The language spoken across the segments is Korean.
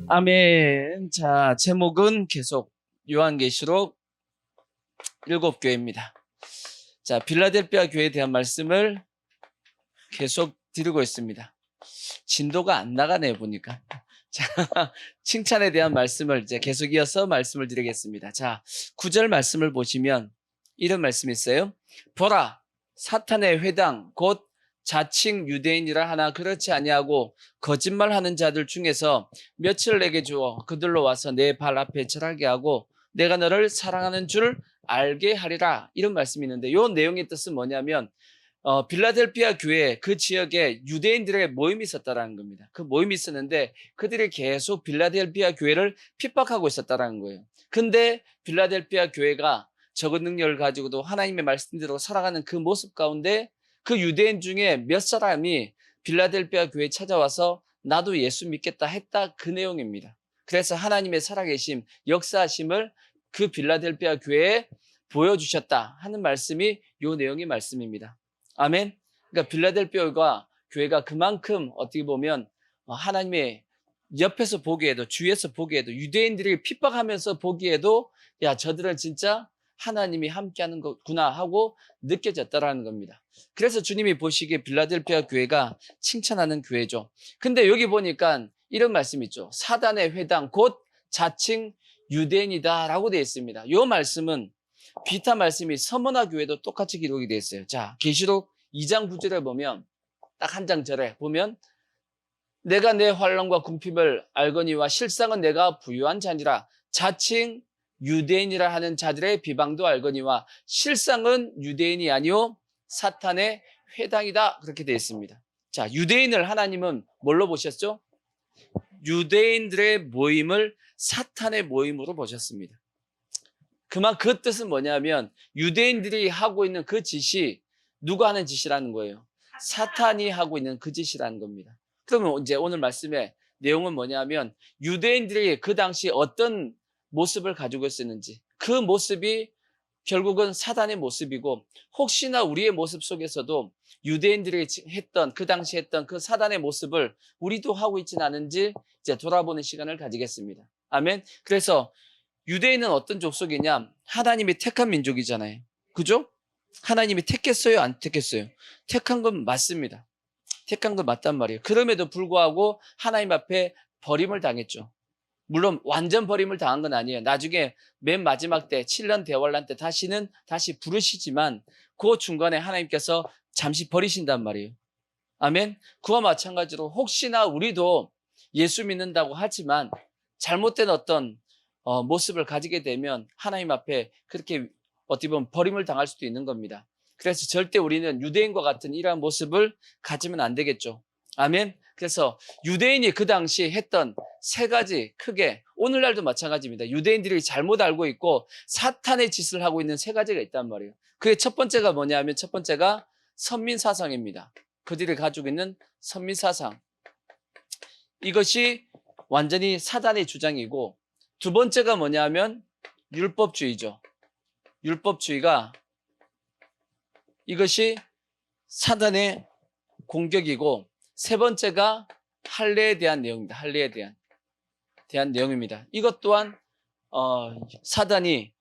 아멘. 자, 제목은 계속 요한계시록 7교회입니다. 자, 빌라델피아 교회에 대한 말씀을 계속 드리고 있습니다. 진도가 안 나가네요, 보니까. 자, 칭찬에 대한 말씀을 이제 계속 이어서 말씀을 드리겠습니다. 자, 9절 말씀을 보시면 이런 말씀이 있어요. 보라, 사탄의 회당, 곧 자칭 유대인이라 하나 그렇지 아니하고 거짓말하는 자들 중에서 며칠 내게 주어 그들로 와서 내 발 앞에 절하게 하고 내가 너를 사랑하는 줄 알게 하리라. 이런 말씀이 있는데 이 내용의 뜻은 뭐냐면 빌라델피아 교회 그 지역에 유대인들의 모임이 있었다라는 겁니다. 그 모임이 있었는데 그들이 계속 빌라델피아 교회를 핍박하고 있었다라는 거예요. 근데 빌라델피아 교회가 적은 능력을 가지고도 하나님의 말씀대로 살아가는 그 모습 가운데 그 유대인 중에 몇 사람이 빌라델피아 교회에 찾아와서 나도 예수 믿겠다 했다, 그 내용입니다. 그래서 하나님의 살아계심, 역사하심을 그 빌라델피아 교회에 보여주셨다 하는 말씀이 이 내용의 말씀입니다. 아멘. 그러니까 빌라델피아 교회가 그만큼 어떻게 보면 하나님의 옆에서 보기에도, 주위에서 보기에도, 유대인들이 핍박하면서 보기에도 야, 저들은 진짜 하나님이 함께하는 거구나 하고 느껴졌다라는 겁니다. 그래서 주님이 보시기에 빌라델피아 교회가 칭찬하는 교회죠. 근데 여기 보니까 이런 말씀이 있죠. 사단의 회당 곧 자칭 유대인이다라고 되어 있습니다. 이 말씀은 비슷한 말씀이 서머나 교회도 똑같이 기록이 되어 있어요. 자, 계시록 2장 9절에 보면 딱 한 장 절에 보면 내가 내 환난과 궁핍을 알거니와 실상은 내가 부유한 자니라. 자칭 유대인이라 하는 자들의 비방도 알거니와 실상은 유대인이 아니요 사탄의 회당이다. 그렇게 되어 있습니다. 자, 유대인을 하나님은 뭘로 보셨죠? 유대인들의 모임을 사탄의 모임으로 보셨습니다. 그 뜻은 뭐냐면 유대인들이 하고 있는 그 짓이 누가 하는 짓이라는 거예요? 사탄이 하고 있는 그 짓이라는 겁니다. 그러면 이제 오늘 말씀의 내용은 뭐냐면 유대인들이 그 당시 어떤 모습을 가지고 있었는지, 그 모습이 결국은 사단의 모습이고, 혹시나 우리의 모습 속에서도 유대인들이 했던, 그 당시 했던 그 사단의 모습을 우리도 하고 있지는 않은지 이제 돌아보는 시간을 가지겠습니다. 아멘. 그래서 유대인은 어떤 족속이냐? 하나님이 택한 민족이잖아요. 그죠? 하나님이 택했어요? 안 택했어요? 택한 건 맞습니다. 택한 건 맞단 말이에요. 그럼에도 불구하고 하나님 앞에 버림을 당했죠. 물론 완전 버림을 당한 건 아니에요. 나중에 맨 마지막 때 7년 대환란 때 다시 부르시지만 그 중간에 하나님께서 잠시 버리신단 말이에요. 아멘. 그와 마찬가지로 혹시나 우리도 예수 믿는다고 하지만 잘못된 어떤 모습을 가지게 되면 하나님 앞에 그렇게 어떻게 보면 버림을 당할 수도 있는 겁니다. 그래서 절대 우리는 유대인과 같은 이러한 모습을 가지면 안 되겠죠. 아멘. 그래서 유대인이 그 당시 했던 세 가지, 크게 오늘날도 마찬가지입니다. 유대인들이 잘못 알고 있고 사탄의 짓을 하고 있는 세 가지가 있단 말이에요. 그게 첫 번째가 뭐냐면 첫 번째가 선민사상입니다. 그들이 가지고 있는 선민사상. 이것이 완전히 사단의 주장이고, 두 번째가 뭐냐면 율법주의죠. 율법주의가 이것이 사단의 공격이고, 세 번째가 할례에 대한 내용입니다. 할례에 대한 내용입니다. 이것 또한 사단이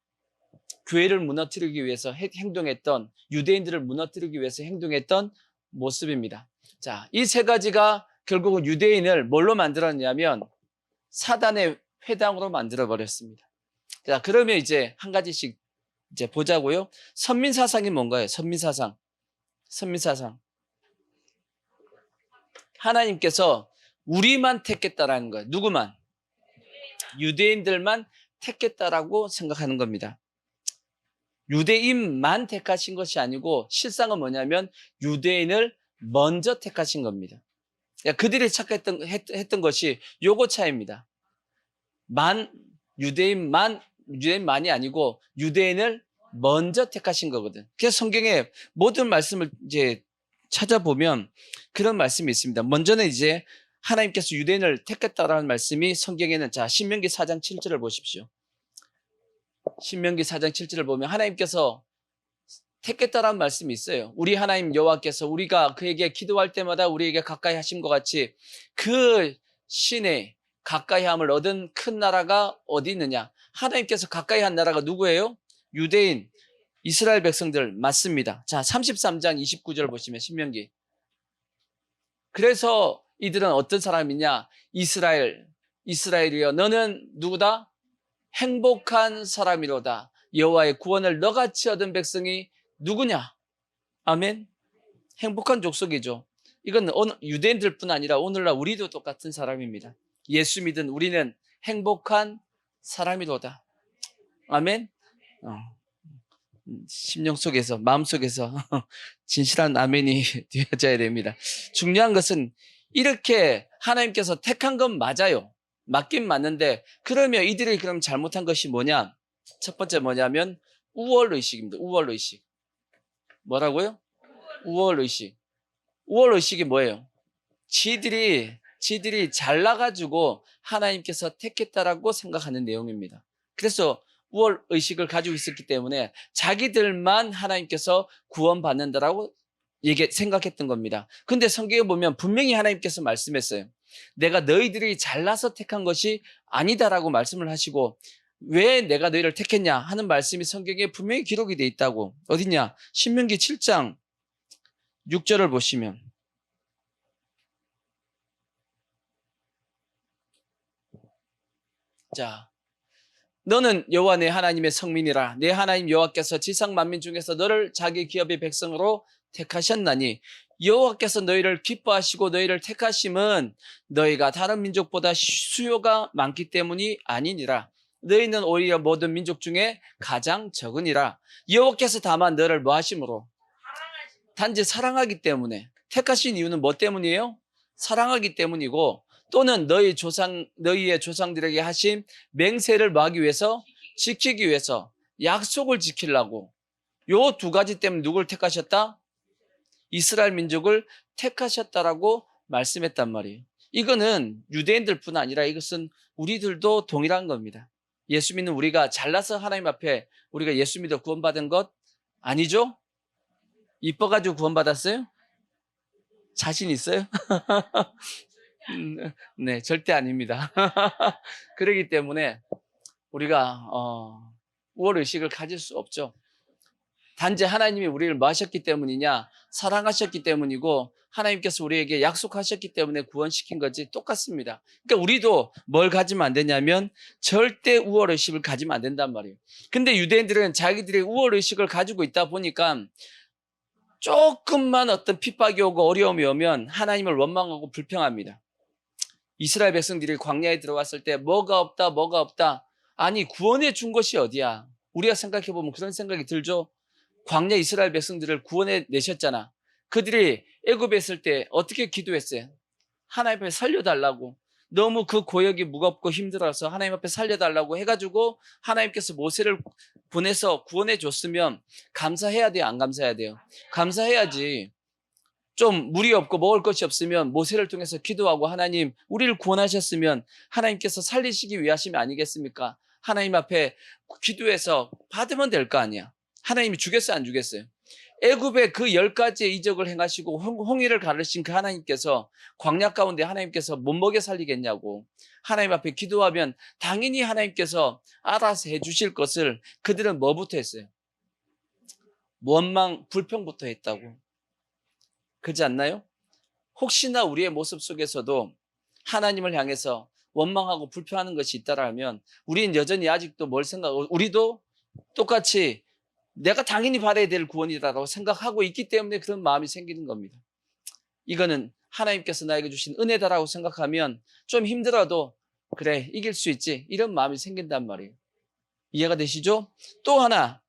교회를 무너뜨리기 위해서 행동했던, 유대인들을 무너뜨리기 위해서 행동했던 모습입니다. 자, 이 세 가지가 결국은 유대인을 뭘로 만들었냐면 사단의 회당으로 만들어 버렸습니다. 자, 그러면 이제 한 가지씩 이제 보자고요. 선민사상이 뭔가요? 선민사상. 하나님께서 우리만 택했다라는 거예요. 누구만? 유대인들만 택했다라고 생각하는 겁니다. 유대인만 택하신 것이 아니고 실상은 뭐냐면 유대인을 먼저 택하신 겁니다. 그들이 했던 것이 요거 차이입니다. 유대인만이 아니고 유대인을 먼저 택하신 거거든. 그래서 성경에 모든 말씀을 이제 찾아보면 그런 말씀이 있습니다. 먼저는 이제 하나님께서 유대인을 택했다라는 말씀이 성경에는, 자, 신명기 4장 7절을 보십시오. 신명기 4장 7절을 보면 하나님께서 택했다라는 말씀이 있어요. 우리 하나님 여호와께서 우리가 그에게 기도할 때마다 우리에게 가까이 하신 것 같이 그 신의, 가까이함을 얻은 큰 나라가 어디 있느냐? 하나님께서 가까이 한 나라가 누구예요? 유대인, 이스라엘 백성들 맞습니다. 자, 33장 29절 보시면 신명기. 그래서 이들은 어떤 사람이냐? 이스라엘이여 너는 누구다? 행복한 사람이로다. 여호와의 구원을 너같이 얻은 백성이 누구냐? 아멘. 행복한 족속이죠. 이건 유대인들뿐 아니라 오늘날 우리도 똑같은 사람입니다. 예수 믿은 우리는 행복한 사람이로다. 아멘. 심령 속에서, 마음 속에서 진실한 아멘이 되어져야 됩니다. 중요한 것은 이렇게 하나님께서 택한 건 맞아요. 맞긴 맞는데, 그러면 이들이 그럼 잘못한 것이 뭐냐? 첫 번째 뭐냐면 우월의식입니다. 우월의식. 뭐라고요? 우월의식. 우월의식이 뭐예요? 지들이 잘나가지고 하나님께서 택했다라고 생각하는 내용입니다. 그래서 우월의식을 가지고 있었기 때문에 자기들만 하나님께서 구원받는다라고 생각했던 겁니다. 근데 성경에 보면 분명히 하나님께서 말씀했어요. 내가 너희들이 잘나서 택한 것이 아니다라고 말씀을 하시고, 왜 내가 너희를 택했냐 하는 말씀이 성경에 분명히 기록이 되어 있다고. 어디냐? 신명기 7장 6절을 보시면, 자, 너는 여호와 내 하나님의 성민이라. 내 하나님 여호와께서 지상 만민 중에서 너를 자기 기업의 백성으로 택하셨나니, 여호와께서 너희를 기뻐하시고 너희를 택하심은 너희가 다른 민족보다 수요가 많기 때문이 아니니라. 너희는 오히려 모든 민족 중에 가장 적으니라. 여호와께서 다만 너를 뭐 하심으로? 단지 사랑하기 때문에. 택하신 이유는 뭐 때문이에요? 사랑하기 때문이고, 또는 너희의 조상들에게 하신 맹세를 뭐 하기 위해서? 지키기 위해서. 약속을 지키려고. 요 두 가지 때문에 누굴 택하셨다? 이스라엘 민족을 택하셨다라고 말씀했단 말이에요. 이거는 유대인들뿐 아니라 이것은 우리들도 동일한 겁니다. 예수 믿는 우리가 잘나서 하나님 앞에 우리가 예수 믿어 구원받은 것 아니죠? 이뻐가지고 구원받았어요? 자신 있어요? 네, 절대 아닙니다. 그렇기 때문에 우리가 우월의식을 가질 수 없죠. 단지 하나님이 우리를 뭐 하셨기 때문이냐? 사랑하셨기 때문이고, 하나님께서 우리에게 약속하셨기 때문에 구원시킨 거지 똑같습니다. 그러니까 우리도 뭘 가지면 안 되냐면 절대 우월의식을 가지면 안 된단 말이에요. 근데 유대인들은 자기들의 우월의식을 가지고 있다 보니까 조금만 어떤 핍박이 오고 어려움이 오면 하나님을 원망하고 불평합니다. 이스라엘 백성들이 광야에 들어왔을 때 뭐가 없다. 아니, 구원해 준 것이 어디야? 우리가 생각해 보면 그런 생각이 들죠. 광야 이스라엘 백성들을 구원해 내셨잖아. 그들이 애굽에 있을 때 어떻게 기도했어요? 하나님 앞에 살려달라고. 너무 그 고역이 무겁고 힘들어서 하나님 앞에 살려달라고 해가지고 하나님께서 모세를 보내서 구원해 줬으면 감사해야 돼요? 안 감사해야 돼요? 감사해야지. 좀 물이 없고 먹을 것이 없으면 모세를 통해서 기도하고, 하나님 우리를 구원하셨으면 하나님께서 살리시기 위하심이 아니겠습니까? 하나님 앞에 기도해서 받으면 될 거 아니야. 하나님이 주겠어요, 안 주겠어요? 애굽의 그 10가지의 이적을 행하시고 홍해를 가르신 그 하나님께서 광야 가운데 하나님께서 못 먹여 살리겠냐고. 하나님 앞에 기도하면 당연히 하나님께서 알아서 해주실 것을 그들은 뭐부터 했어요? 원망, 불평부터 했다고. 그렇지 않나요? 혹시나 우리의 모습 속에서도 하나님을 향해서 원망하고 불평하는 것이 있다라면 우리는 여전히 아직도 우리도 똑같이 내가 당연히 받아야 될 구원이다라고 생각하고 있기 때문에 그런 마음이 생기는 겁니다. 이거는 하나님께서 나에게 주신 은혜다라고 생각하면 좀 힘들어도 그래, 이길 수 있지, 이런 마음이 생긴단 말이에요. 이해가 되시죠? 또 하나,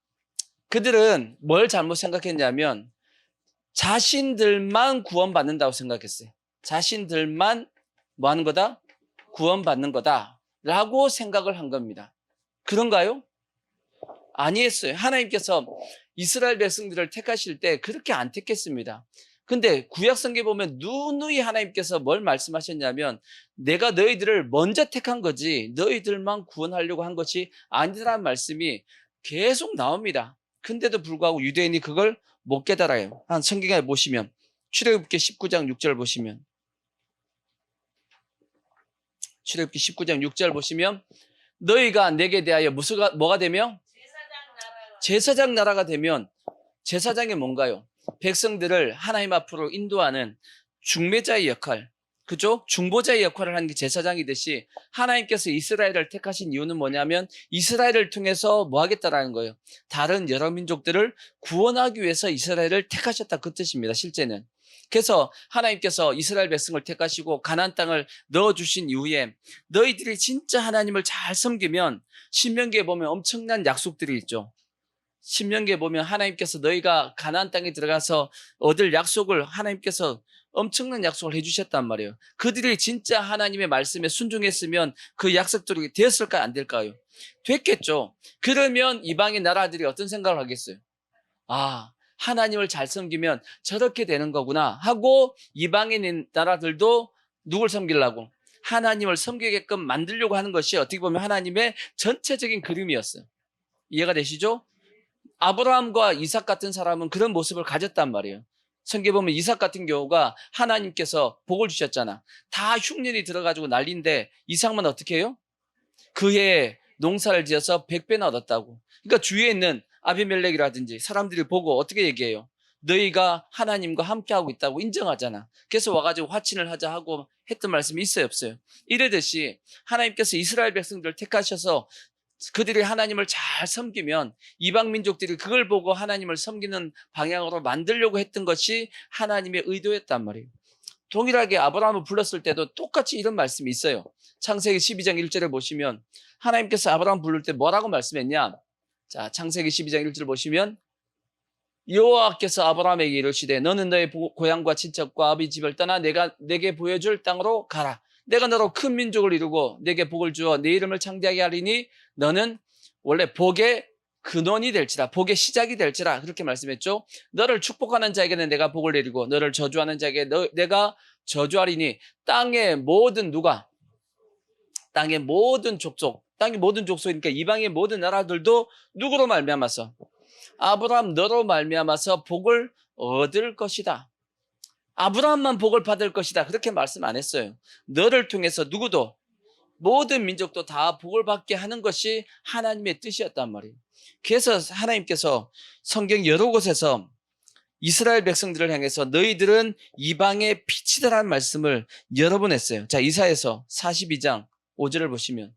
그들은 뭘 잘못 생각했냐면 자신들만 구원받는다고 생각했어요. 자신들만 뭐 하는 거다? 구원받는 거다 라고 생각을 한 겁니다. 그런가요? 아니었어요. 하나님께서 이스라엘 백성들을 택하실 때 그렇게 안 택했습니다. 근데 구약성경에 보면 누누이 하나님께서 뭘 말씀하셨냐면 내가 너희들을 먼저 택한 거지 너희들만 구원하려고 한 것이 아니라는 말씀이 계속 나옵니다. 근데도 불구하고 유대인이 그걸 못 깨달아요. 한 성경에 보시면 출애굽기 19장 6절 보시면 출애굽기 19장 6절 보시면 너희가 내게 대하여 뭐가 되며? 제사장 나라가 되면 제사장이 뭔가요? 백성들을 하나님 앞으로 인도하는 중매자의 역할, 그죠? 중보자의 역할을 하는 게 제사장이듯이 하나님께서 이스라엘을 택하신 이유는 뭐냐면 이스라엘을 통해서 뭐 하겠다라는 거예요. 다른 여러 민족들을 구원하기 위해서 이스라엘을 택하셨다 그 뜻입니다. 실제는. 그래서 하나님께서 이스라엘 백성을 택하시고 가나안 땅을 넣어주신 이후에 너희들이 진짜 하나님을 잘 섬기면 신명기에 보면 엄청난 약속들이 있죠. 신명기에 보면 하나님께서 너희가 가나안 땅에 들어가서 얻을 약속을 하나님께서 엄청난 약속을 해주셨단 말이에요. 그들이 진짜 하나님의 말씀에 순종했으면 그 약속들이 되었을까요? 안 될까요? 됐겠죠. 그러면 이방의 나라들이 어떤 생각을 하겠어요? 아, 하나님을 잘 섬기면 저렇게 되는 거구나 하고 이방의 나라들도 누굴 섬기려고? 하나님을 섬기게끔 만들려고 하는 것이 어떻게 보면 하나님의 전체적인 그림이었어요. 이해가 되시죠? 아브라함과 이삭 같은 사람은 그런 모습을 가졌단 말이에요. 성경에 보면 이삭 같은 경우가 하나님께서 복을 주셨잖아. 다 흉년이 들어가지고 난리인데 이삭만 어떻게 해요? 그해 농사를 지어서 100배나 얻었다고. 그러니까 주위에 있는 아비멜렉이라든지 사람들이 보고 어떻게 얘기해요? 너희가 하나님과 함께하고 있다고 인정하잖아. 그래서 와가지고 화친을 하자 하고 했던 말씀이 있어요, 없어요? 이러듯이 하나님께서 이스라엘 백성들을 택하셔서 그들이 하나님을 잘 섬기면 이방 민족들이 그걸 보고 하나님을 섬기는 방향으로 만들려고 했던 것이 하나님의 의도였단 말이에요. 동일하게 아브라함을 불렀을 때도 똑같이 이런 말씀이 있어요. 창세기 12장 1절을 보시면 하나님께서 아브라함 부를 때 뭐라고 말씀했냐? 자, 창세기 12장 1절 보시면 여호와께서 아브라함에게 이르시되 너는 너의 고향과 친척과 아비 집을 떠나 내가 내게 보여줄 땅으로 가라. 내가 너로 큰 민족을 이루고 내게 복을 주어 내 이름을 창대하게 하리니 너는 원래 복의 근원이 될지라, 복의 시작이 될지라 그렇게 말씀했죠. 너를 축복하는 자에게는 내가 복을 내리고 너를 저주하는 자에게 내가 저주하리니 땅의 모든 누가? 땅의 모든 족속, 땅의 모든 족속이니까 이방의 모든 나라들도 누구로 말미암아서? 아브라함 너로 말미암아서 복을 얻을 것이다. 아브라함만 복을 받을 것이다. 그렇게 말씀 안 했어요. 너를 통해서 누구도 모든 민족도 다 복을 받게 하는 것이 하나님의 뜻이었단 말이에요. 그래서 하나님께서 성경 여러 곳에서 이스라엘 백성들을 향해서 너희들은 이방의 빛이다라는 말씀을 여러 번 했어요. 자, 이사야서 42장 5절을 보시면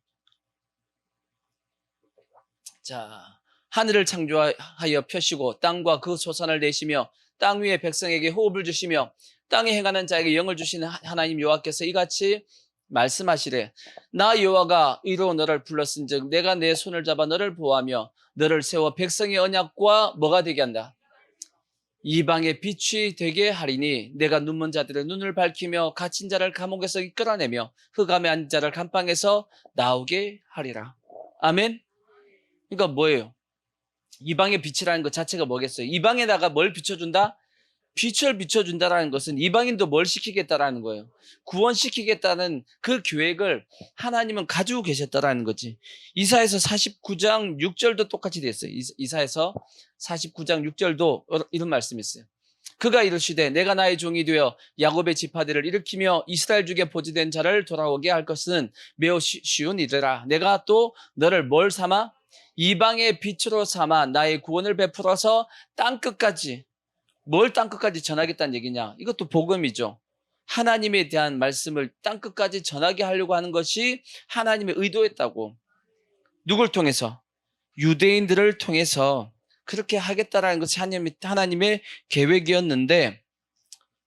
자, 하늘을 창조하여 펴시고 땅과 그 소산을 내시며 땅 위의 백성에게 호흡을 주시며 땅에 행하는 자에게 영을 주시는 하나님 여호와께서 이같이 말씀하시래. 나 여호와가 의로 너를 불렀은즉 내가 내 손을 잡아 너를 보호하며 너를 세워 백성의 언약과 뭐가 되게 한다? 이방의 빛이 되게 하리니 내가 눈먼 자들의 눈을 밝히며 갇힌 자를 감옥에서 이끌어내며 흑암에 앉은 자를 감방에서 나오게 하리라. 아멘. 그러니까 뭐예요? 이방의 빛이라는 것 자체가 뭐겠어요? 이방에다가 뭘 비춰준다? 빛을 비춰준다라는 것은 이방인도 뭘 시키겠다라는 거예요. 구원시키겠다는 그 계획을 하나님은 가지고 계셨다라는 거지. 이사야서 49장 6절도 똑같이 됐어요. 이사야서 49장 6절도 이런 말씀이 있어요. 그가 이르시되 내가 나의 종이 되어 야곱의 지파들을 일으키며 이스라엘 중에 보지된 자를 돌아오게 할 것은 매우 쉬운 일이라. 내가 또 너를 뭘 삼아? 이방의 빛으로 삼아 나의 구원을 베풀어서 땅끝까지, 뭘 땅끝까지 전하겠다는 얘기냐? 이것도 복음이죠. 하나님에 대한 말씀을 땅끝까지 전하게 하려고 하는 것이 하나님의 의도였다고. 누굴 통해서? 유대인들을 통해서 그렇게 하겠다라는 것이 하나님의 계획이었는데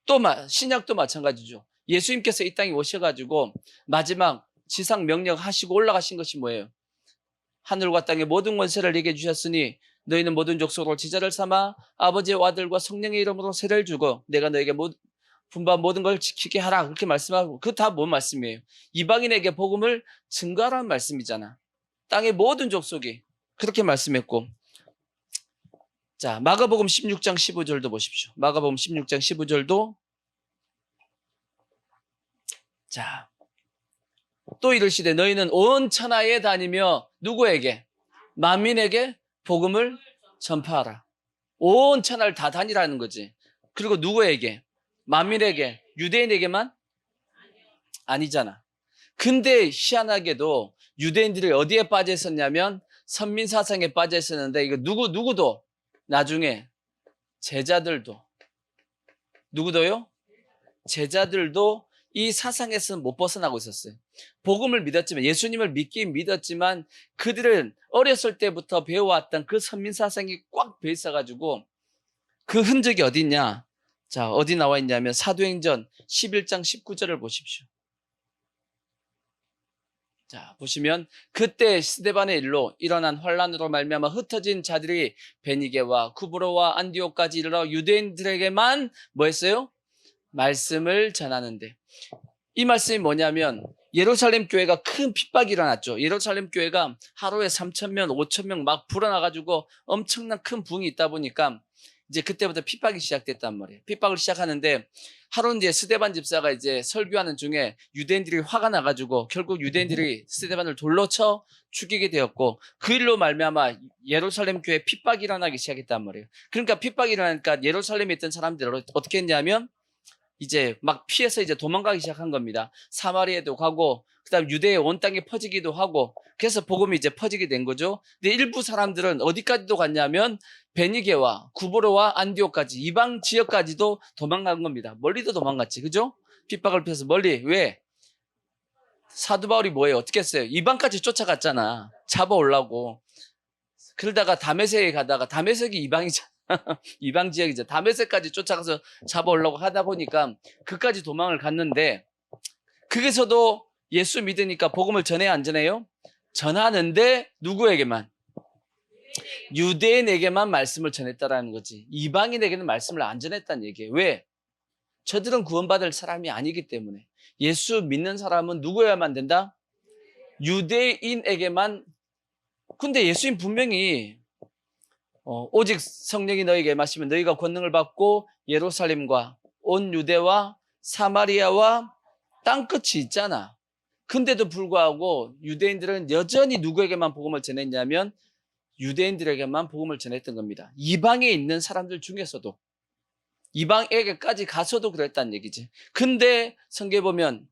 또 신약도 마찬가지죠. 예수님께서 이 땅에 오셔가지고 마지막 지상 명령하시고 올라가신 것이 뭐예요? 하늘과 땅의 모든 권세를 내게 주셨으니 너희는 모든 족속으로 제자를 삼아 아버지와 아들과 성령의 이름으로 세례를 주고 내가 너에게 분반 모든 걸 지키게 하라 그렇게 말씀하고 그거 다 뭔 말씀이에요? 이방인에게 복음을 증거하라는 말씀이잖아. 땅의 모든 족속이 그렇게 말씀했고 자 마가복음 16장 15절도 보십시오. 마가복음 16장 15절도 자 또 이르시되 너희는 온 천하에 다니며 누구에게? 만민에게 복음을 전파하라. 온 천하를 다 다니라는 거지. 그리고 누구에게? 만민에게, 유대인에게만? 아니잖아. 근데 희한하게도 유대인들이 어디에 빠져 있었냐면 선민사상에 빠져 있었는데 이거 누구도 나중에 제자들도 누구도요? 제자들도 이 사상에서 못 벗어나고 있었어요. 복음을 믿었지만 예수님을 믿긴 믿었지만 그들은 어렸을 때부터 배워왔던 그 선민사상이 꽉 배 있어가지고 그 흔적이 어디 있냐? 자, 어디 나와 있냐면 사도행전 11장 19절을 보십시오. 자, 보시면 그때 스데반의 일로 일어난 환란으로 말미암아 흩어진 자들이 베니게와 쿠브로와 안디옥까지 이르러 유대인들에게만 뭐 했어요? 말씀을 전하는데, 이 말씀이 뭐냐면 예루살렘 교회가 큰 핍박이 일어났죠. 예루살렘 교회가 하루에 3,000명, 5,000명 막 불어나가지고 엄청난 큰 부흥이 있다 보니까 이제 그때부터 핍박이 시작됐단 말이에요. 핍박을 시작하는데 하루 이제 스데반 집사가 이제 설교하는 중에 유대인들이 화가 나가지고 결국 유대인들이 스데반을 돌로 쳐 죽이게 되었고 그 일로 말미암아 예루살렘 교회에 핍박이 일어나기 시작했단 말이에요. 그러니까 핍박이 일어나니까 예루살렘에 있던 사람들을 어떻게 했냐면 이제 막 피해서 이제 도망가기 시작한 겁니다. 사마리아에도 가고 그다음 유대의 온 땅에 퍼지기도 하고 그래서 복음이 이제 퍼지게 된 거죠. 근데 일부 사람들은 어디까지도 갔냐면 베니게와 구브로와 안디옥까지 이방 지역까지도 도망간 겁니다. 멀리도 도망갔지, 그죠? 핍박을 피해서 멀리. 왜? 사도 바울이 뭐예요? 어떻게 했어요? 이방까지 쫓아갔잖아. 잡아오려고. 그러다가 다메섹에 가다가 다메섹이 이방이잖아. 이방 지역이죠. 다메섹까지 쫓아가서 잡아오려고 하다 보니까 그까지 도망을 갔는데 거기서도 예수 믿으니까 복음을 전해야 안 전해요? 전하는데 누구에게만? 유대인에게만 말씀을 전했다라는 거지. 이방인에게는 말씀을 안 전했다는 얘기예요. 왜? 저들은 구원받을 사람이 아니기 때문에. 예수 믿는 사람은 누구여야만 된다? 유대인에게만. 근데 예수님 분명히 오직 성령이 너에게 마시면 너희가 권능을 받고 예루살렘과 온 유대와 사마리아와 땅끝이 있잖아. 근데도 불구하고 유대인들은 여전히 누구에게만 복음을 전했냐면 유대인들에게만 복음을 전했던 겁니다. 이방에 있는 사람들 중에서도 이방에게까지 가서도 그랬다는 얘기지. 근데 성경에 보면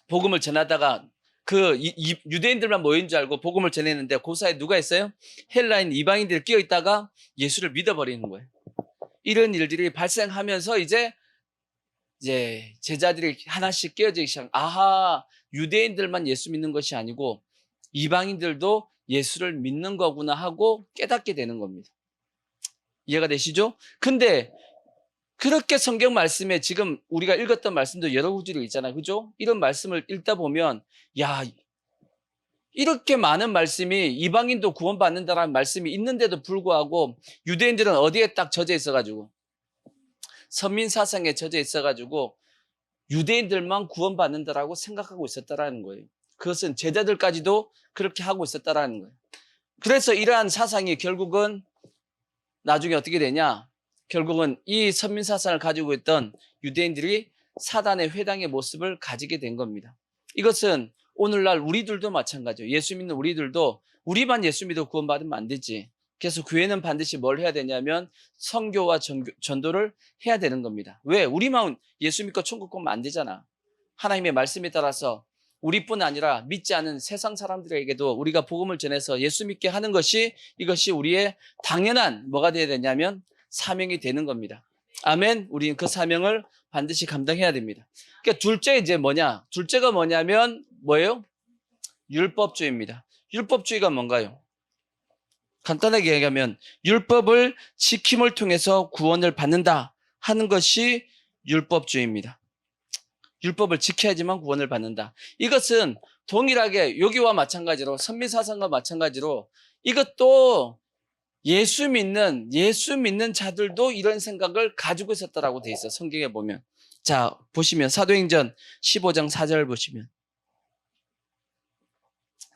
복음을 전하다가 그 유대인들만 모인 줄 알고 복음을 전했는데 그 사이에 누가 있어요? 헬라인 이방인들이 끼어 있다가 예수를 믿어버리는 거예요. 이런 일들이 발생하면서 이제 제자들이 하나씩 깨어지기 시작. 아하, 유대인들만 예수 믿는 것이 아니고 이방인들도 예수를 믿는 거구나 하고 깨닫게 되는 겁니다. 이해가 되시죠? 근데 그렇게 성경 말씀에 지금 우리가 읽었던 말씀도 여러 구절이 있잖아요. 그죠? 이런 말씀을 읽다 보면 야, 이렇게 많은 말씀이 이방인도 구원받는다라는 말씀이 있는데도 불구하고 유대인들은 어디에 딱 젖어 있어가지고 선민사상에 젖어 있어가지고 유대인들만 구원받는다라고 생각하고 있었다라는 거예요. 그것은 제자들까지도 그렇게 하고 있었다라는 거예요. 그래서 이러한 사상이 결국은 나중에 어떻게 되냐? 결국은 이 선민사상을 가지고 있던 유대인들이 사단의 회당의 모습을 가지게 된 겁니다. 이것은 오늘날 우리들도 마찬가지예요. 예수 믿는 우리들도 우리만 예수 믿어 구원받으면 안 되지. 그래서 교회는 반드시 뭘 해야 되냐면 선교와 전도를 해야 되는 겁니다. 왜? 우리만 예수 믿고 천국 가면 안 되잖아. 하나님의 말씀에 따라서 우리뿐 아니라 믿지 않은 세상 사람들에게도 우리가 복음을 전해서 예수 믿게 하는 것이 이것이 우리의 당연한 뭐가 되어야 되냐면 사명이 되는 겁니다. 아멘. 우리는 그 사명을 반드시 감당해야 됩니다. 그러니까 둘째 이제 뭐냐? 둘째가 뭐냐면 뭐예요? 율법주의입니다. 율법주의가 뭔가요? 간단하게 얘기하면 율법을 지킴을 통해서 구원을 받는다 하는 것이 율법주의입니다. 율법을 지켜야지만 구원을 받는다. 이것은 동일하게 여기와 마찬가지로 선민사상과 마찬가지로 이것도 예수 믿는 자들도 이런 생각을 가지고 있었다라고 돼 있어. 성경에 보면. 자, 보시면 사도행전 15장 4절 보시면.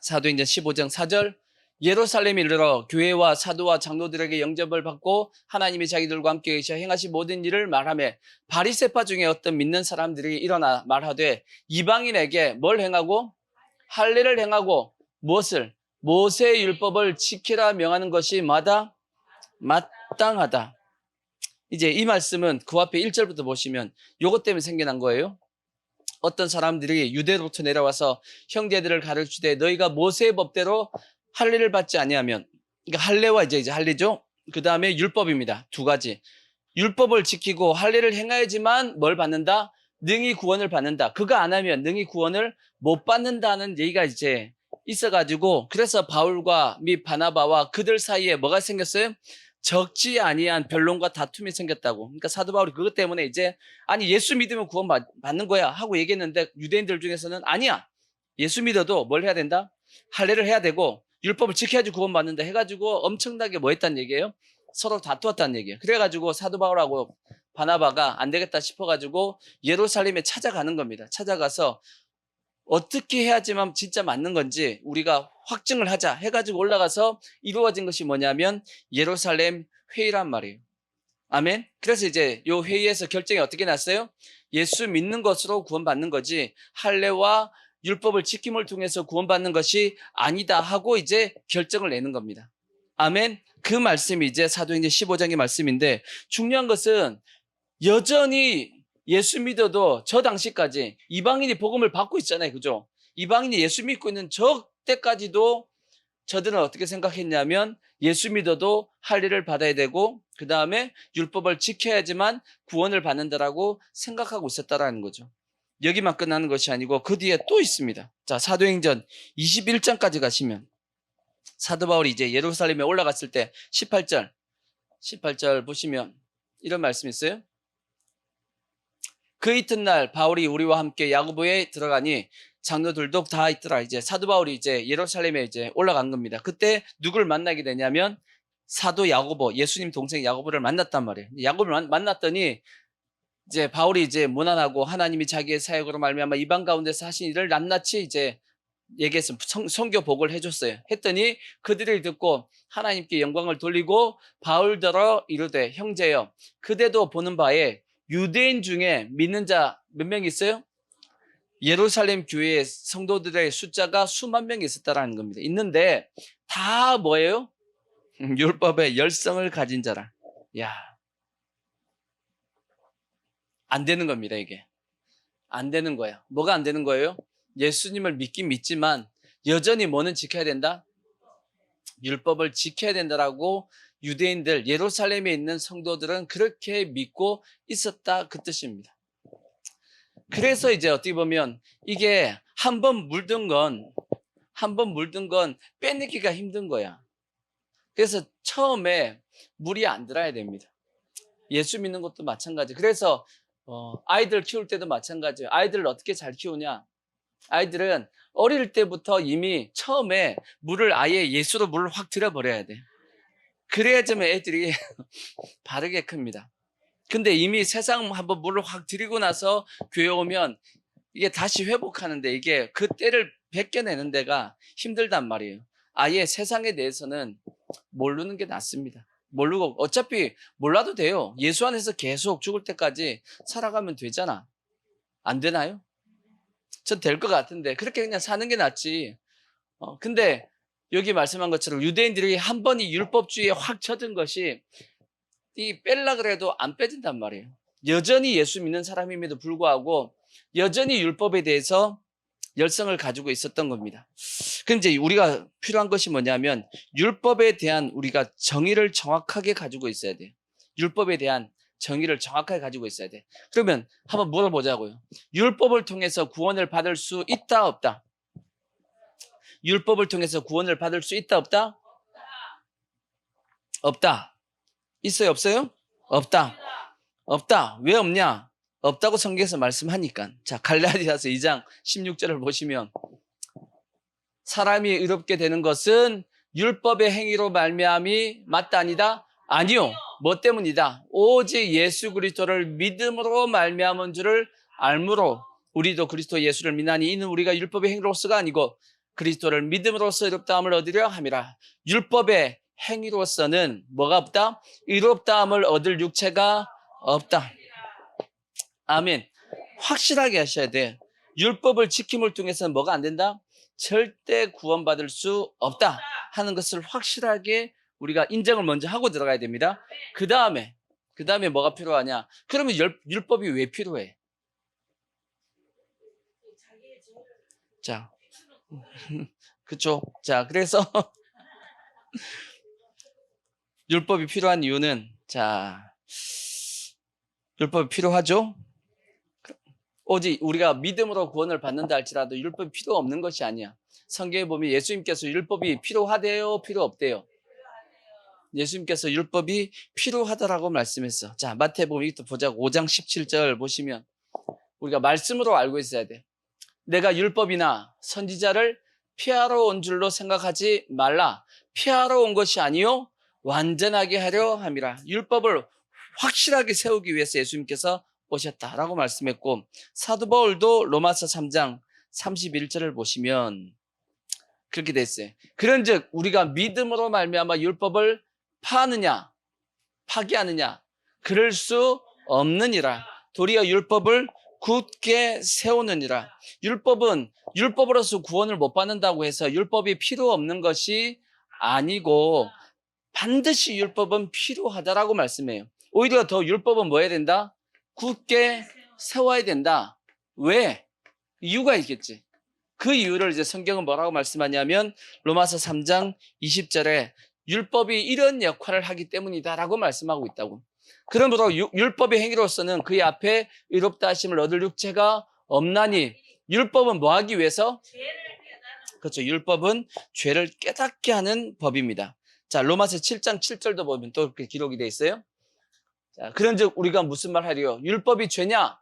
사도행전 15장 4절. 예루살렘에 이르러 교회와 사도와 장로들에게 영접을 받고 하나님이 자기들과 함께 계셔 행하신 모든 일을 말하며 바리새파 중에 어떤 믿는 사람들이 일어나 말하되 이방인에게 뭘 행하고? 할례를 행하고 무엇을? 모세의 율법을 지키라 명하는 것이 마땅하다. 이제 이 말씀은 그 앞에 1절부터 보시면 요것 때문에 생겨난 거예요. 어떤 사람들이 유대로부터 내려와서 형제들을 가르치되 너희가 모세의 법대로 할례를 받지 아니하면, 그러니까 할례와 이제 할례죠. 그 다음에 율법입니다. 두 가지. 율법을 지키고 할례를 행하야지만 뭘 받는다? 능히 구원을 받는다. 그거 안 하면 능히 구원을 못 받는다는 얘기가 이제 있어가지고, 그래서 바울과 및 바나바와 그들 사이에 뭐가 생겼어요? 적지 아니한 변론과 다툼이 생겼다고. 그러니까 사도 바울이 그것 때문에 이제 아니 예수 믿으면 구원 받는 거야 하고 얘기했는데, 유대인들 중에서는 아니야, 예수 믿어도 뭘 해야 된다? 할례를 해야 되고 율법을 지켜야지 구원 받는다 해가지고 엄청나게 뭐 했다는 얘기예요? 서로 다투었다는 얘기예요. 그래가지고 사도 바울하고 바나바가 안 되겠다 싶어가지고 예루살렘에 찾아가는 겁니다. 찾아가서 어떻게 해야지만 진짜 맞는 건지 우리가 확증을 하자 해가지고 올라가서 이루어진 것이 뭐냐면 예루살렘 회의란 말이에요. 아멘. 그래서 이제 요 회의에서 결정이 어떻게 났어요? 예수 믿는 것으로 구원받는 거지 할례와 율법을 지킴을 통해서 구원받는 것이 아니다 하고 이제 결정을 내는 겁니다. 아멘. 그 말씀이 이제 사도행전 15장의 말씀인데, 중요한 것은 여전히 예수 믿어도 저 당시까지 이방인이 복음을 받고 있잖아요. 그죠? 이방인이 예수 믿고 있는 저 때까지도 저들은 어떻게 생각했냐면 예수 믿어도 할례를 받아야 되고 그 다음에 율법을 지켜야지만 구원을 받는다라고 생각하고 있었다라는 거죠. 여기만 끝나는 것이 아니고 그 뒤에 또 있습니다. 자, 사도행전 21장까지 가시면 사도 바울이 이제 예루살렘에 올라갔을 때 18절 보시면 이런 말씀이 있어요. 그 이튿날 바울이 우리와 함께 야고보에 들어가니 장로들도 다 있더라. 이제 사도 바울이 이제 예루살렘에 이제 올라간 겁니다. 그때 누굴 만나게 되냐면 사도 야고보, 예수님 동생 야고보를 만났단 말이에요. 야고보를 만났더니 이제 바울이 이제 무난하고 하나님이 자기의 사역으로 말미암아 이방 가운데서 하신 일을 낱낱이 이제 얘기해서 선교복을 해줬어요. 했더니 그들이 듣고 하나님께 영광을 돌리고 바울더러 이르되 형제여 그대도 보는 바에 유대인 중에 믿는 자 몇 명 있어요? 예루살렘 교회의 성도들의 숫자가 수만 명이 있었다라는 겁니다. 있는데 다 뭐예요? 율법의 열성을 가진 자라. 야, 안 되는 겁니다. 이게 안 되는 거야. 뭐가 안 되는 거예요? 예수님을 믿긴 믿지만 여전히 뭐는 지켜야 된다? 율법을 지켜야 된다라고 유대인들, 예루살렘에 있는 성도들은 그렇게 믿고 있었다 그 뜻입니다. 그래서 이제 어떻게 보면 이게 한 번 물든 건 빼내기가 힘든 거야. 그래서 처음에 물이 안 들어야 됩니다. 예수 믿는 것도 마찬가지. 그래서 아이들 키울 때도 마찬가지예요. 아이들을 어떻게 잘 키우냐? 아이들은 어릴 때부터 이미 처음에 물을 아예 예수로 물을 확 들여버려야 돼. 그래야지만 애들이 바르게 큽니다. 근데 이미 세상 한번 물을 확 들이고 나서 교회 오면 이게 다시 회복하는데 이게 그 때를 벗겨내는 데가 힘들단 말이에요. 아예 세상에 대해서는 모르는 게 낫습니다. 모르고 어차피 몰라도 돼요. 예수 안에서 계속 죽을 때까지 살아가면 되잖아. 안 되나요? 전 될 것 같은데 그렇게 그냥 사는 게 낫지. 근데 여기 말씀한 것처럼 유대인들이 한 번 이 율법주의에 확 젖은 것이 이 뺄라 그래도 안 빼진단 말이에요. 여전히 예수 믿는 사람임에도 불구하고 여전히 율법에 대해서 열성을 가지고 있었던 겁니다. 그럼 이제 우리가 필요한 것이 뭐냐면 율법에 대한 우리가 정의를 정확하게 가지고 있어야 돼요. 율법에 대한 정의를 정확하게 가지고 있어야 돼. 그러면 한번 물어보자고요. 율법을 통해서 구원을 받을 수 있다 없다? 율법을 통해서 구원을 받을 수 있다 없다? 없다. 있어요 없어요? 없다. 없다. 왜 없냐? 없다고 성경에서 말씀하니까. 자, 갈라디아서 2장 16절을 보시면 사람이 의롭게 되는 것은 율법의 행위로 말미암이 맞다 아니다? 아니요. 뭐 때문이다? 오직 예수 그리스도를 믿음으로 말미암은 줄을 알므로 우리도 그리스도 예수를 믿나니 이는 우리가 율법의 행위로서가 아니고 그리스도를 믿음으로써 의롭다함을 얻으려 함이라. 율법의 행위로서는 뭐가 없다? 의롭다함을 얻을 육체가 없다. 아멘. 확실하게 하셔야 돼. 율법을 지킴을 통해서는 뭐가 안 된다? 절대 구원받을 수 없다 하는 것을 확실하게 우리가 인정을 먼저 하고 들어가야 됩니다. 그 다음에 뭐가 필요하냐? 그러면 율법이 왜 필요해? 자, 그쵸? 자, 그래서 율법이 필요한 이유는, 자, 율법이 필요하죠? 오직 우리가 믿음으로 구원을 받는다 할지라도 율법이 필요 없는 것이 아니야. 성경에 보면 예수님께서 율법이 필요하대요, 필요 없대요? 예수님께서 율법이 필요하다라고 말씀했어. 자, 마태복음 이것도 보자고. 5장 17절 보시면 우리가 말씀으로 알고 있어야 돼. 내가 율법이나 선지자를 피하러 온 줄로 생각하지 말라. 피하러 온 것이 아니요 완전하게 하려 함이라. 율법을 확실하게 세우기 위해서 예수님께서 오셨다라고 말씀했고, 사도 바울도 로마서 3장 31절을 보시면 그렇게 됐어요. 그런즉 우리가 믿음으로 말미암아 율법을 파느냐 파기하느냐 그럴 수 없느니라. 도리어 율법을 굳게 세우느니라. 율법은 율법으로서 구원을 못 받는다고 해서 율법이 필요 없는 것이 아니고 반드시 율법은 필요하다라고 말씀해요. 오히려 더 율법은 뭐 해야 된다? 굳게 세워야 된다. 왜? 이유가 있겠지. 그 이유를 이제 성경은 뭐라고 말씀하냐면 로마서 3장 20절에 율법이 이런 역할을 하기 때문이다라고 말씀하고 있다고. 그러므로 율법의 행위로서는 그의 앞에 의롭다 하심을 얻을 육체가 없나니. 율법은 뭐 하기 위해서? 그렇죠. 율법은 죄를 깨닫게 하는 법입니다. 자, 로마서 7장 7절도 보면 또 그렇게 기록이 돼 있어요. 자, 그런즉 우리가 무슨 말 하리요? 율법이 죄냐?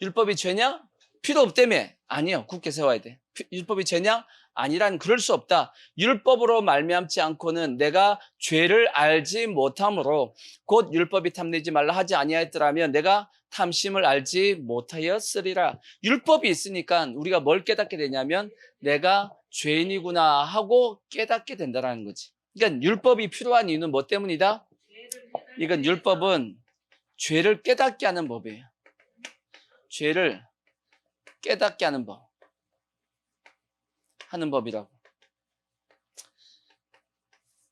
율법이 죄냐? 필요 없다며. 아니요. 굳게 세워야 돼. 율법이 죄냐? 아니란 그럴 수 없다. 율법으로 말미암지 않고는 내가 죄를 알지 못함으로 곧 율법이 탐내지 말라 하지 아니하였더라면 내가 탐심을 알지 못하였으리라. 율법이 있으니까 우리가 뭘 깨닫게 되냐면 내가 죄인이구나 하고 깨닫게 된다는 거지. 그러니까 율법이 필요한 이유는 뭐 때문이다? 이건 율법은 죄를 깨닫게 하는 법이에요. 죄를 깨닫게 하는 법. 하는 법이라고.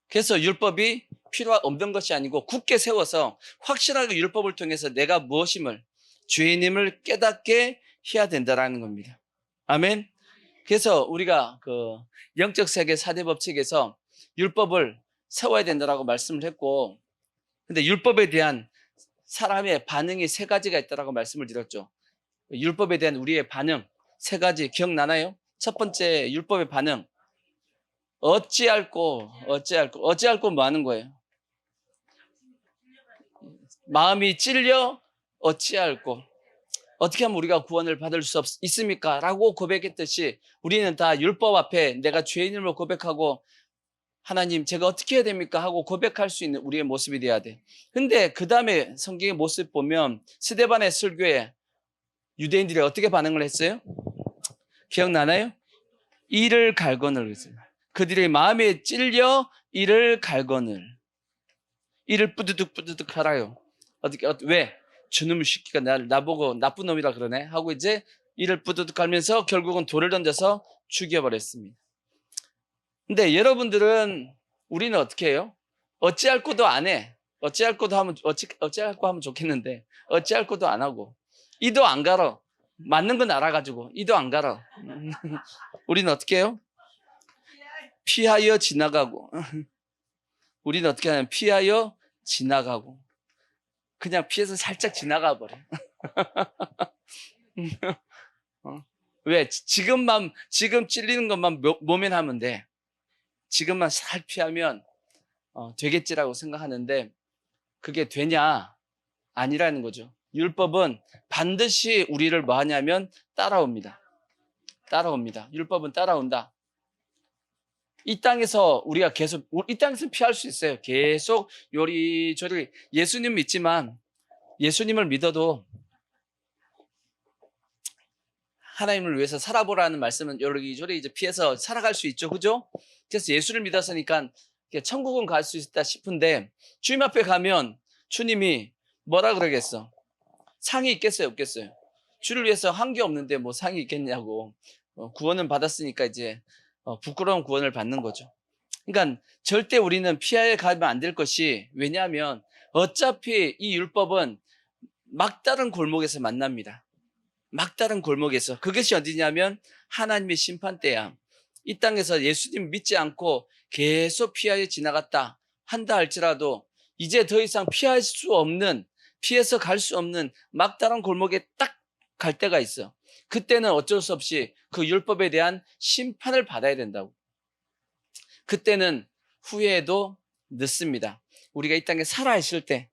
그래서 율법이 필요 없는 것이 아니고 굳게 세워서 확실하게 율법을 통해서 내가 무엇임을, 죄인임을 깨닫게 해야 된다라는 겁니다. 아멘. 그래서 우리가 그 영적 세계 4대 법칙에서 율법을 세워야 된다라고 말씀을 했고, 근데 율법에 대한 사람의 반응이 세 가지가 있다라고 말씀을 드렸죠. 율법에 대한 우리의 반응 세 가지 기억나나요? 첫 번째 율법의 반응. 어찌할꼬 뭐 하는 거예요? 마음이 찔려 어찌할꼬. 어떻게 하면 우리가 구원을 받을 수 있습니까? 라고 고백했듯이 우리는 다 율법 앞에 내가 죄인임을 고백하고 하나님 제가 어떻게 해야 됩니까? 하고 고백할 수 있는 우리의 모습이 돼야 돼. 근데 그 다음에 성경의 모습 보면 스데반의 설교에 유대인들이 어떻게 반응을 했어요? 기억나나요? 이를 갈거늘 했어요. 그들의 마음에 찔려 이를 갈거늘. 이를 뿌드득 하라요. 왜? 저놈의 새끼가 나보고 나쁜 놈이라 그러네 하고 이제 이를 뿌드득 갈면서 결국은 돌을 던져서 죽여버렸습니다. 근데 여러분들은 우리는 어떻게 해요? 어찌할 거도 안 해. 어찌할 거도 하면 어찌할 거 하면 좋겠는데 어찌할 거도 안 하고 이도 안 갈어. 맞는 건 알아가지고 이도 안 갈어. 우리는 어떻게 해요? 피하여 지나가고. 우리는 어떻게 하냐면 피하여 지나가고 그냥 피해서 살짝 지나가 버려. 왜? 지금 찔리는 것만 모면하면 돼. 지금만 살 피하면 되겠지라고 생각하는데 그게 되냐? 아니라는 거죠. 율법은 반드시 우리를 뭐 하냐면 따라옵니다. 율법은 따라온다. 이 땅에서 우리가 계속, 이 땅에서 피할 수 있어요. 계속 요리조리. 예수님 믿지만, 예수님을 믿어도 하나님을 위해서 살아보라는 말씀은 요리조리 이제 피해서 살아갈 수 있죠. 그죠? 그래서 예수를 믿었으니까 천국은 갈 수 있다 싶은데, 주님 앞에 가면 주님이 뭐라 그러겠어? 상이 있겠어요? 없겠어요? 주를 위해서 한 게 없는데 뭐 상이 있겠냐고. 구원은 받았으니까 이제 부끄러운 구원을 받는 거죠. 그러니까 절대 우리는 피하여 가면 안 될 것이 왜냐하면 어차피 이 율법은 막다른 골목에서 만납니다. 막다른 골목에서. 그것이 어디냐면 하나님의 심판대야. 이 땅에서 예수님 믿지 않고 계속 피하여 지나갔다 한다 할지라도 이제 더 이상 피할 수 없는, 피해서 갈 수 없는 막다른 골목에 딱 갈 때가 있어. 그때는 어쩔 수 없이 그 율법에 대한 심판을 받아야 된다고. 그때는 후회해도 늦습니다. 우리가 이 땅에 살아있을 때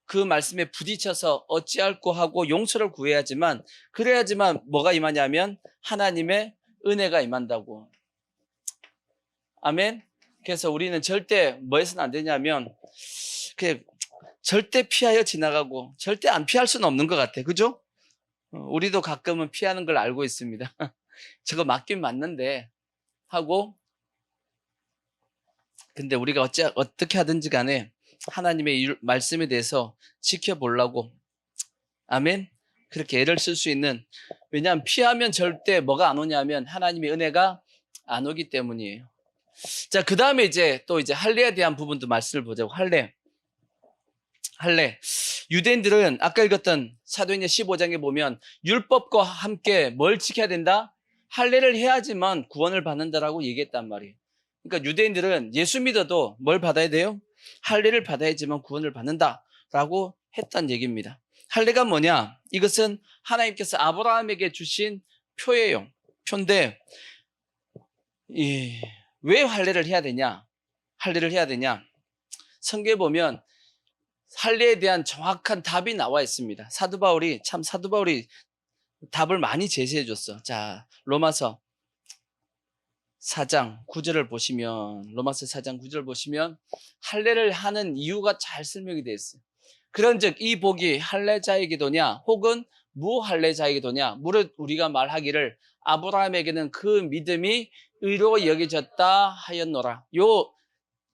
그 말씀에 부딪혀서 어찌할꼬 하고 용서를 구해야지만, 그래야지만 뭐가 임하냐면 하나님의 은혜가 임한다고. 아멘. 그래서 우리는 절대 뭐 해서는 안 되냐면 절대 피하여 지나가고 절대 안 피할 수는 없는 것 같아. 그죠? 우리도 가끔은 피하는 걸 알고 있습니다. 저거 맞긴 맞는데 하고, 근데 우리가 어떻게 하든지 간에 하나님의 말씀에 대해서 지켜보려고, 아멘, 그렇게 애를 쓸 수 있는, 왜냐하면 피하면 절대 뭐가 안 오냐면 하나님의 은혜가 안 오기 때문이에요. 자, 그 다음에 이제 할례에 대한 부분도 말씀을 보자고. 할례. 유대인들은 아까 읽었던 사도행전 15장에 보면 율법과 함께 뭘 지켜야 된다? 할례를 해야지만 구원을 받는다라고 얘기했단 말이에요. 그러니까 유대인들은 예수 믿어도 뭘 받아야 돼요? 할례를 받아야지만 구원을 받는다라고 했단 얘기입니다. 할례가 뭐냐? 이것은 하나님께서 아브라함에게 주신 표예요. 표인데 왜 할례를 해야 되냐? 성경에 보면 할례에 대한 정확한 답이 나와 있습니다. 사도 바울이 답을 많이 제시해 줬어. 자, 로마서 4장 9절을 보시면 할례를 하는 이유가 잘 설명이 되어 있어요. 그런즉 이 복이 할례자의 기도냐 혹은 무할례자의 기도냐, 무릇 우리가 말하기를 아브라함에게는 그 믿음이 의로 여겨졌다 하였노라. 요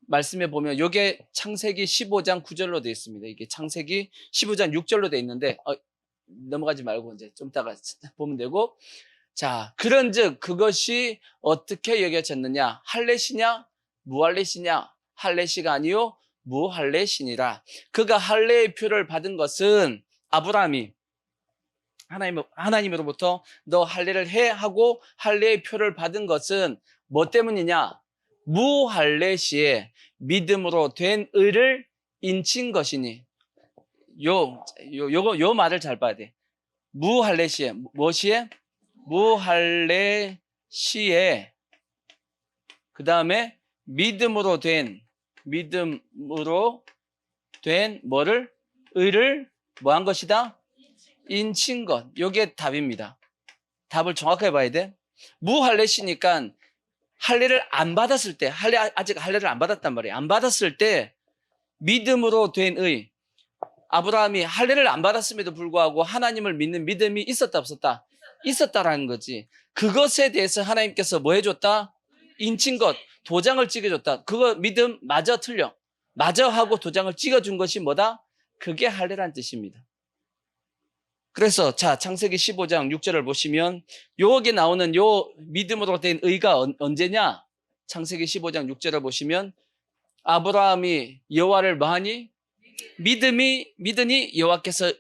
말씀에 보면 요게 창세기 15장 9절로 되어 있습니다. 이게 창세기 15장 6절로 되어 있는데 넘어가지 말고 이제 좀 이따가 보면 되고, 자, 그런즉 그것이 어떻게 여겨졌느냐? 할례시냐 무할례시냐? 할례시가 아니요 무할례시니라. 그가 할례의 표를 받은 것은 아브라함이 하나님으로부터 너 할례를 해 하고 할례의 표를 받은 것은 뭐 때문이냐? 무할례시에 믿음으로 된 의를 인친 것이니. 요 말을 잘 봐야 돼. 무할례시에, 무엇이에? 무할례시에, 그 다음에 믿음으로 된 뭐를? 의를 뭐 한 것이다? 인친 것. 요게 답입니다. 답을 정확하게 봐야 돼. 무할례시니까 할례를 안 받았을 때, 아직 할례를 안 받았단 말이에요. 안 받았을 때 믿음으로 된 의, 아브라함이 할례를 안 받았음에도 불구하고 하나님을 믿는 믿음이 있었다 없었다? 있었다라는 거지. 그것에 대해서 하나님께서 뭐 해줬다? 인친 것, 도장을 찍어줬다. 그거 믿음 맞아 틀려? 맞아 하고 도장을 찍어준 것이 뭐다? 그게 할례란 뜻입니다. 그래서 자, 창세기 15장 6절을 보시면 여기 나오는 요 믿음으로 된 의가 언제냐? 창세기 15장 6절을 보시면 아브라함이 여호와를 뭐하니? 믿으니 여호와께서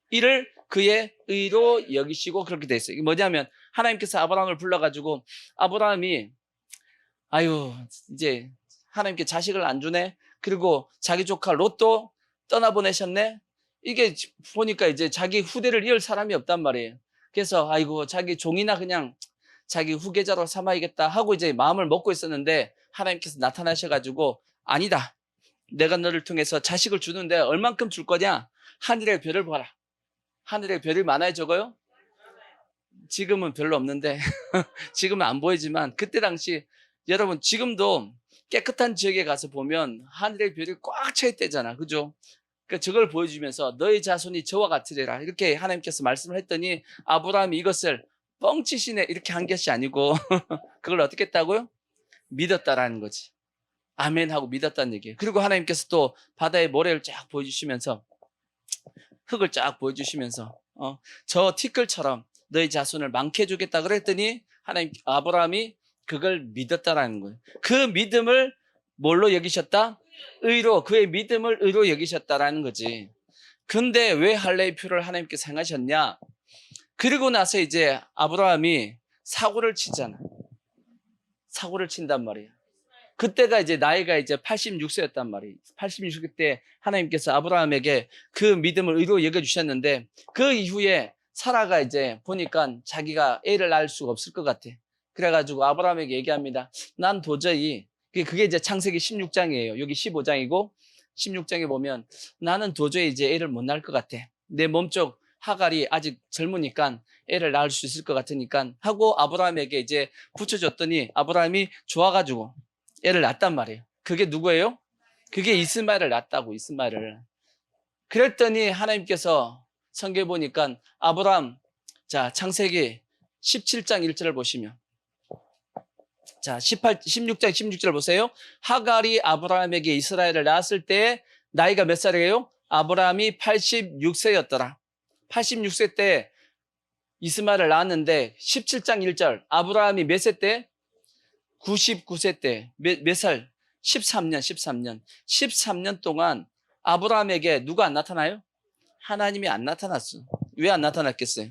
이를 그의 의로 여기시고, 그렇게 돼 있어요. 이게 뭐냐면 하나님께서 아브라함을 불러가지고, 아브라함이 이제 하나님께 자식을 안 주네, 그리고 자기 조카 롯도 떠나보내셨네, 이게 보니까 이제 자기 후대를 이을 사람이 없단 말이에요. 그래서 자기 종이나 그냥 자기 후계자로 삼아야겠다 하고 이제 마음을 먹고 있었는데 하나님께서 나타나셔가지고, 아니다, 내가 너를 통해서 자식을 주는데 얼만큼 줄 거냐? 하늘의 별을 봐라. 하늘의 별이 많아요, 적어요? 지금은 별로 없는데 지금은 안 보이지만 그때 당시, 여러분 지금도 깨끗한 지역에 가서 보면 하늘의 별이 꽉 차 있대잖아, 그죠? 그러니까 저걸 보여주면서 너의 자손이 저와 같으리라, 이렇게 하나님께서 말씀을 했더니 아브라함이 이것을 뻥치시네 이렇게 한 것이 아니고 그걸 어떻게 했다고요? 믿었다라는 거지. 아멘 하고 믿었다는 얘기예요. 그리고 하나님께서 또 바다의 모래를 쫙 보여주시면서, 흙을 쫙 보여주시면서 저 티끌처럼 너희 자손을 많게 해주겠다 그랬더니 아브라함이 그걸 믿었다라는 거예요. 그 믿음을 뭘로 여기셨다? 의로, 그의 믿음을 의로 여기셨다라는 거지. 근데 왜 할례의 표를 하나님께서 행하셨냐? 그리고 나서 이제 아브라함이 사고를 치잖아. 사고를 친단 말이야. 그때가 이제 나이가 이제 86세였단 말이에요. 86세 때 하나님께서 아브라함에게 그 믿음을 의로 여겨주셨는데 그 이후에 사라가 이제 보니까 자기가 애를 낳을 수가 없을 것 같아. 그래가지고 아브라함에게 얘기합니다. 난 도저히, 그게 이제 창세기 16장이에요. 여기 15장이고 16장에 보면 나는 도저히 이제 애를 못 낳을 것 같아. 내 몸쪽 하갈이 아직 젊으니까 애를 낳을 수 있을 것 같으니까 하고 아브라함에게 이제 붙여줬더니 아브라함이 좋아가지고 애를 낳았단 말이에요. 그게 누구예요? 그게 이스마엘을 낳았다고, 이스마엘을. 그랬더니 하나님께서 성경에 보니까 아브라함, 자, 창세기 17장 1절을 보시면, 자, 16장 16절 보세요. 하갈이 아브라함에게 이스라엘을 낳았을 때 나이가 몇 살이에요? 아브라함이 86세였더라. 86세 때 이스마엘을 낳았는데 17장 1절, 아브라함이 몇 세 때? 99세 때, 몇 살? 13년. 13년 동안 아브라함에게 누가 안 나타나요? 하나님이 안 나타났어. 왜 안 나타났겠어요?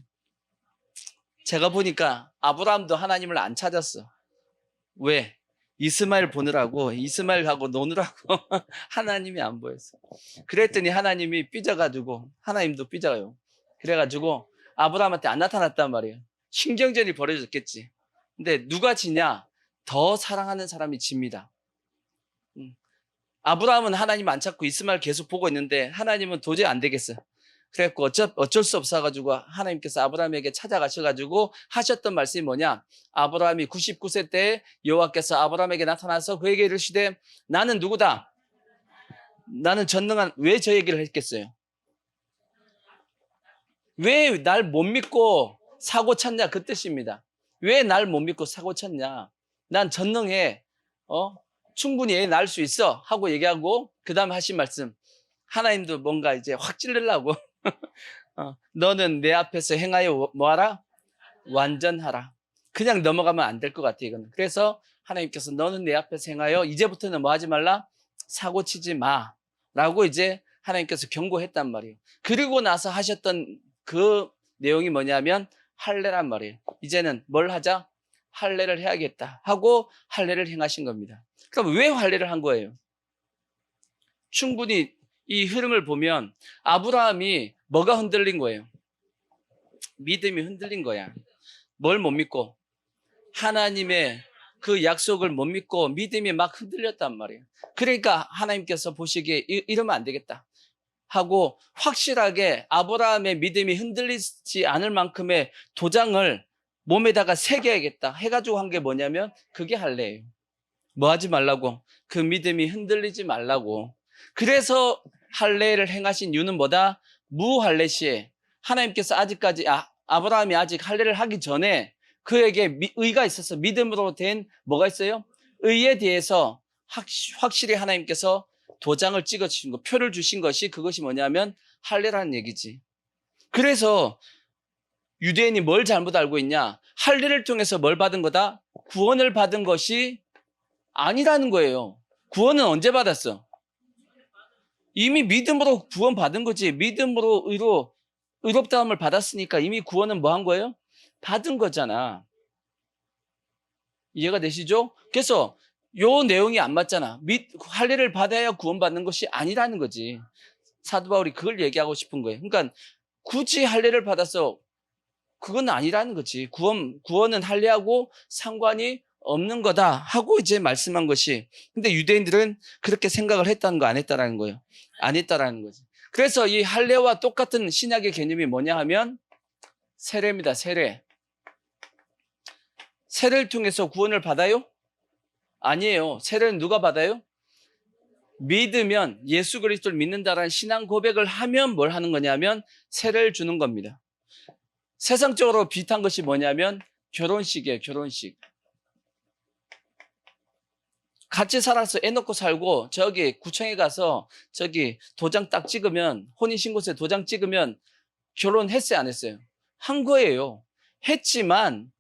제가 보니까 아브라함도 하나님을 안 찾았어. 왜? 이스마엘 보느라고, 이스마엘하고 노느라고 하나님이 안 보였어. 그랬더니 하나님이 삐져가지고, 하나님도 삐져요. 그래가지고 아브라함한테 안 나타났단 말이에요. 신경전이 벌어졌겠지. 근데 누가 지냐? 더 사랑하는 사람이 집니다. 아브라함은 하나님 안 찾고 이스마엘 계속 보고 있는데 하나님은 도저히 안 되겠어요. 그래갖고 어쩔 수 없어가지고 하나님께서 아브라함에게 찾아가셔가지고 하셨던 말씀이 뭐냐? 아브라함이 99세 때 여호와께서 아브라함에게 나타나서 그에게 이르시되 나는 누구다? 나는 전능한. 왜 저 얘기를 했겠어요? 왜 날 못 믿고 사고 쳤냐? 그 뜻입니다. 왜 날 못 믿고 사고 쳤냐? 난 전능해. 충분히 애 낳을 수 있어. 하고 얘기하고, 그 다음에 하신 말씀. 하나님도 뭔가 이제 확 찔르려고. 너는 내 앞에서 행하여 뭐하라? 완전하라. 그냥 넘어가면 안 될 것 같아, 이거는. 그래서 하나님께서 너는 내 앞에서 행하여 이제부터는 뭐 하지 말라? 사고 치지 마. 라고 이제 하나님께서 경고했단 말이에요. 그리고 나서 하셨던 그 내용이 뭐냐면 할례란 말이에요. 이제는 뭘 하자? 할례를 해야겠다 하고 할례를 행하신 겁니다. 그럼 왜 할례를 한 거예요? 충분히 이 흐름을 보면 아브라함이 뭐가 흔들린 거예요? 믿음이 흔들린 거야. 뭘 못 믿고? 하나님의 그 약속을 못 믿고 믿음이 막 흔들렸단 말이에요. 그러니까 하나님께서 보시기에 이러면 안 되겠다 하고 확실하게 아브라함의 믿음이 흔들리지 않을 만큼의 도장을 몸에다가 새겨야겠다 해가지고 한 게 뭐냐면 그게 할례예요. 뭐 하지 말라고? 그 믿음이 흔들리지 말라고. 그래서 할례를 행하신 이유는 뭐다? 무할례 시에 하나님께서 아직까지 아브라함이 아직 할례를 하기 전에 그에게 의가 있어서 믿음으로 된 뭐가 있어요? 의에 대해서 확실히 하나님께서 도장을 찍어주신 거, 표를 주신 것이 그것이 뭐냐면 할례라는 얘기지. 그래서 유대인이 뭘 잘못 알고 있냐? 할례를 통해서 뭘 받은 거다? 구원을 받은 것이 아니라는 거예요. 구원은 언제 받았어? 이미 믿음으로 구원 받은 거지. 믿음으로 의롭다함을 받았으니까 이미 구원은 뭐 한 거예요? 받은 거잖아. 이해가 되시죠? 그래서 요 내용이 안 맞잖아. 할례를 받아야 구원받는 것이 아니라는 거지. 사도 바울이 그걸 얘기하고 싶은 거예요. 그러니까 굳이 할례를 받아서 그건 아니라는 거지. 구원은 할례하고 상관이 없는 거다 하고 이제 말씀한 것이. 근데 유대인들은 그렇게 생각을 했다는 거 안 했다라는 거예요. 안 했다라는 거지. 그래서 이 할례와 똑같은 신약의 개념이 뭐냐 하면 세례입니다. 세례. 세례를 통해서 구원을 받아요? 아니에요. 세례는 누가 받아요? 믿으면, 예수 그리스도를 믿는다라는 신앙 고백을 하면 뭘 하는 거냐면 세례를 주는 겁니다. 세상적으로 비슷한 것이 뭐냐면 결혼식이에요. 결혼식. 같이 살아서 애 놓고 살고 저기 구청에 가서 저기 도장 딱 찍으면, 혼인신고서에 도장 찍으면 결혼했어요? 안 했어요? 한 거예요. 했지만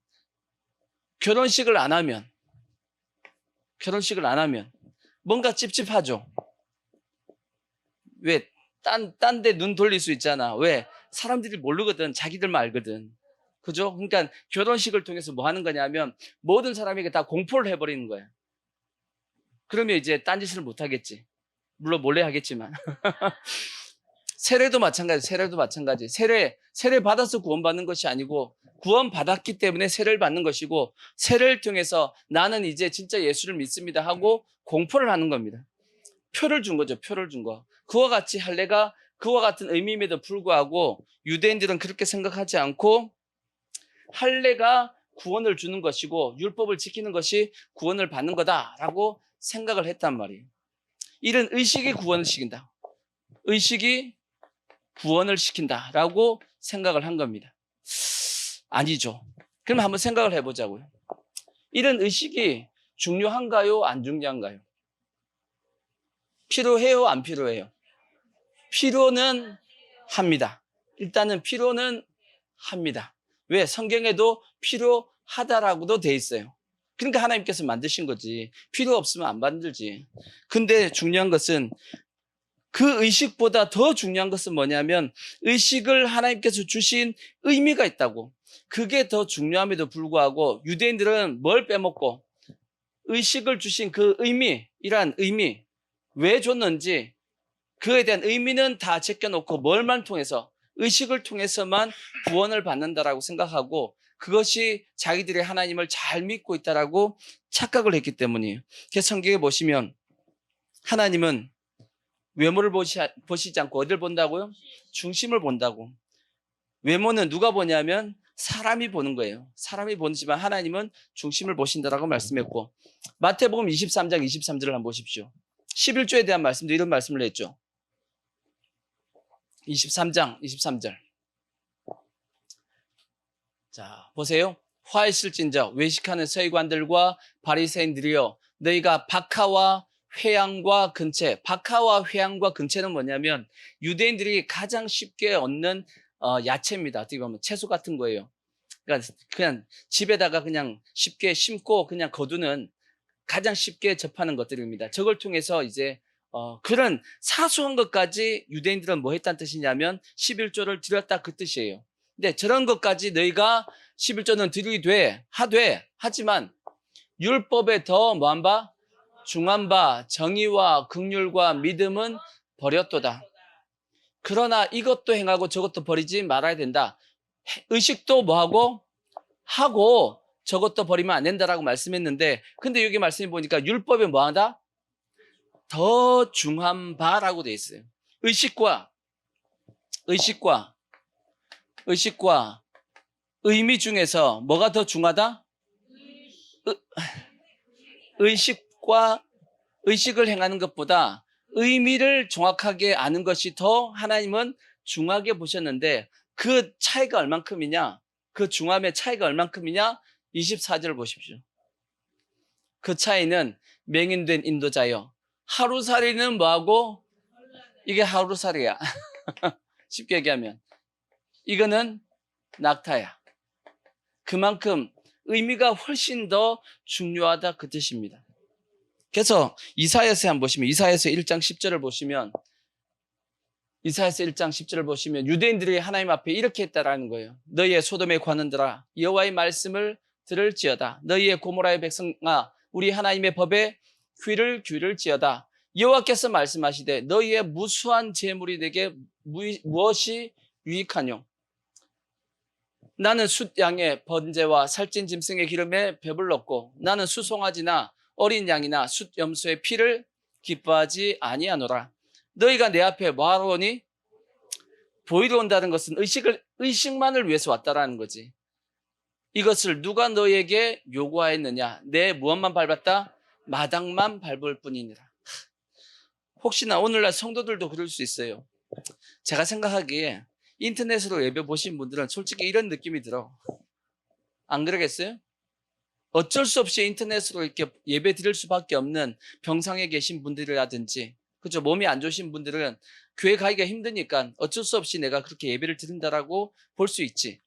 결혼식을 안 하면 뭔가 찝찝하죠. 왜? 딴 데 눈 돌릴 수 있잖아. 왜? 사람들이 모르거든. 자기들만 알거든. 그죠? 그러니까 결혼식을 통해서 뭐 하는 거냐면 모든 사람에게 다 공포를 해버리는 거야. 그러면 이제 딴짓을 못 하겠지. 물론 몰래 하겠지만. 세례도 마찬가지, 세례도 마찬가지. 세례 받아서 구원받는 것이 아니고 구원받았기 때문에 세례를 받는 것이고 세례를 통해서 나는 이제 진짜 예수를 믿습니다 하고 공포를 하는 겁니다. 표를 준 거죠, 표를 준 거. 그와 같이 할례가 그와 같은 의미임에도 불구하고 유대인들은 그렇게 생각하지 않고 할례가 구원을 주는 것이고 율법을 지키는 것이 구원을 받는 거다라고 생각을 했단 말이에요. 이런 의식이 구원을 시킨다. 의식이 구원을 시킨다라고 생각을 한 겁니다. 아니죠. 그럼 한번 생각을 해보자고요. 이런 의식이 중요한가요? 안 중요한가요? 필요해요? 안 필요해요? 필요는 합니다. 일단은 필요는 합니다. 왜? 성경에도 필요하다라고도 돼 있어요. 그러니까 하나님께서 만드신 거지. 필요 없으면 안 만들지. 근데 중요한 것은 그 의식보다 더 중요한 것은 뭐냐면 의식을 하나님께서 주신 의미가 있다고. 그게 더 중요함에도 불구하고 유대인들은 뭘 빼먹고 의식을 주신 그 의미이란 의미 왜 줬는지 그에 대한 의미는 다 제껴놓고 뭘만 통해서 의식을 통해서만 구원을 받는다라고 생각하고 그것이 자기들의 하나님을 잘 믿고 있다라고 착각을 했기 때문이에요. 그래서 성경에 보시면 하나님은 외모를 보시지 않고 어디를 본다고요? 중심을 본다고. 외모는 누가 보냐면 사람이 보는 거예요. 사람이 보지만 하나님은 중심을 보신다라고 말씀했고 마태복음 23장 23절을 한번 보십시오. 11조에 대한 말씀도 이런 말씀을 했죠. 23장 23절. 자, 보세요. 화 있을진저 외식하는 서기관들과 바리새인들이여 너희가 박하와 회양과 근채. 박하와 회양과 근채는 뭐냐면 유대인들이 가장 쉽게 얻는 야채입니다. 어떻게 보면 채소 같은 거예요. 그러니까 그냥 집에다가 그냥 쉽게 심고 그냥 거두는 가장 쉽게 접하는 것들입니다. 저걸 통해서 이제 그런 사소한 것까지 유대인들은 뭐 했다는 뜻이냐면 11조를 드렸다 그 뜻이에요. 근데 저런 것까지 너희가 11조는 드리게 돼, 하지만 율법에 더 뭐한 바? 중한 바, 정의와 긍휼과 믿음은 버렸도다. 그러나 이것도 행하고 저것도 버리지 말아야 된다. 의식도 뭐하고? 하고 저것도 버리면 안 된다라고 말씀했는데 근데 여기 말씀해 보니까 율법에 뭐하다? 더 중한 바라고 돼 있어요. 의식과 의미 중에서 뭐가 더 중하다? 의식을 행하는 것보다 의미를 정확하게 아는 것이 더 하나님은 중하게 보셨는데 그 차이가 얼만큼이냐? 그 중함의 차이가 얼만큼이냐? 24절 보십시오. 그 차이는 맹인된 인도자여. 하루살이는 뭐하고? 이게 하루살이야. 쉽게 얘기하면. 이거는 낙타야. 그만큼 의미가 훨씬 더 중요하다 그 뜻입니다. 그래서 이사야서 한번 보시면 이사야서 1장 10절을 보시면 이사야서 1장 10절을 보시면 유대인들이 하나님 앞에 이렇게 했다라는 거예요. 너희의 소돔의 관원들아 여호와의 말씀을 들을지어다. 너희의 고모라의 백성아 우리 하나님의 법에 귀를 기울일지어다. 여호와께서 말씀하시되 너희의 무수한 재물이 내게 무엇이 유익하뇨? 나는 숫양의 번제와 살찐 짐승의 기름에 배불렀고 나는 수송아지나 어린 양이나 숫염소의 피를 기뻐하지 아니하노라. 너희가 내 앞에 뭐하러 오니? 보이러 온다는 것은 의식만을 위해서 왔다라는 거지. 이것을 누가 너희에게 요구하였느냐? 내 무엇만 밟았다? 마당만 밟을 뿐이니라. 혹시나 오늘날 성도들도 그럴 수 있어요. 제가 생각하기에 인터넷으로 예배 보신 분들은 솔직히 이런 느낌이 들어. 안 그러겠어요? 어쩔 수 없이 인터넷으로 이렇게 예배 드릴 수밖에 없는 병상에 계신 분들이라든지 그죠? 몸이 안 좋으신 분들은 교회 가기가 힘드니까 어쩔 수 없이 내가 그렇게 예배를 드린다라고 볼 수 있지.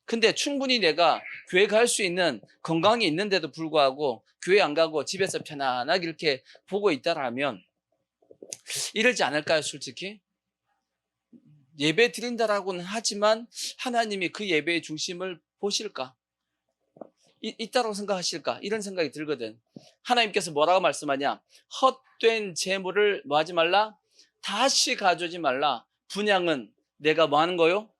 근데 충분히 내가 교회 갈 수 있는 건강이 있는데도 불구하고 교회 안 가고 집에서 편안하게 이렇게 보고 있다라면 이러지 않을까요, 솔직히? 예배 드린다라고는 하지만 하나님이 그 예배의 중심을 보실까? 있다고 생각하실까? 이런 생각이 들거든. 하나님께서 뭐라고 말씀하냐? 헛된 재물을 뭐 하지 말라? 다시 가져오지 말라. 분향은 내가 뭐 하는 거요?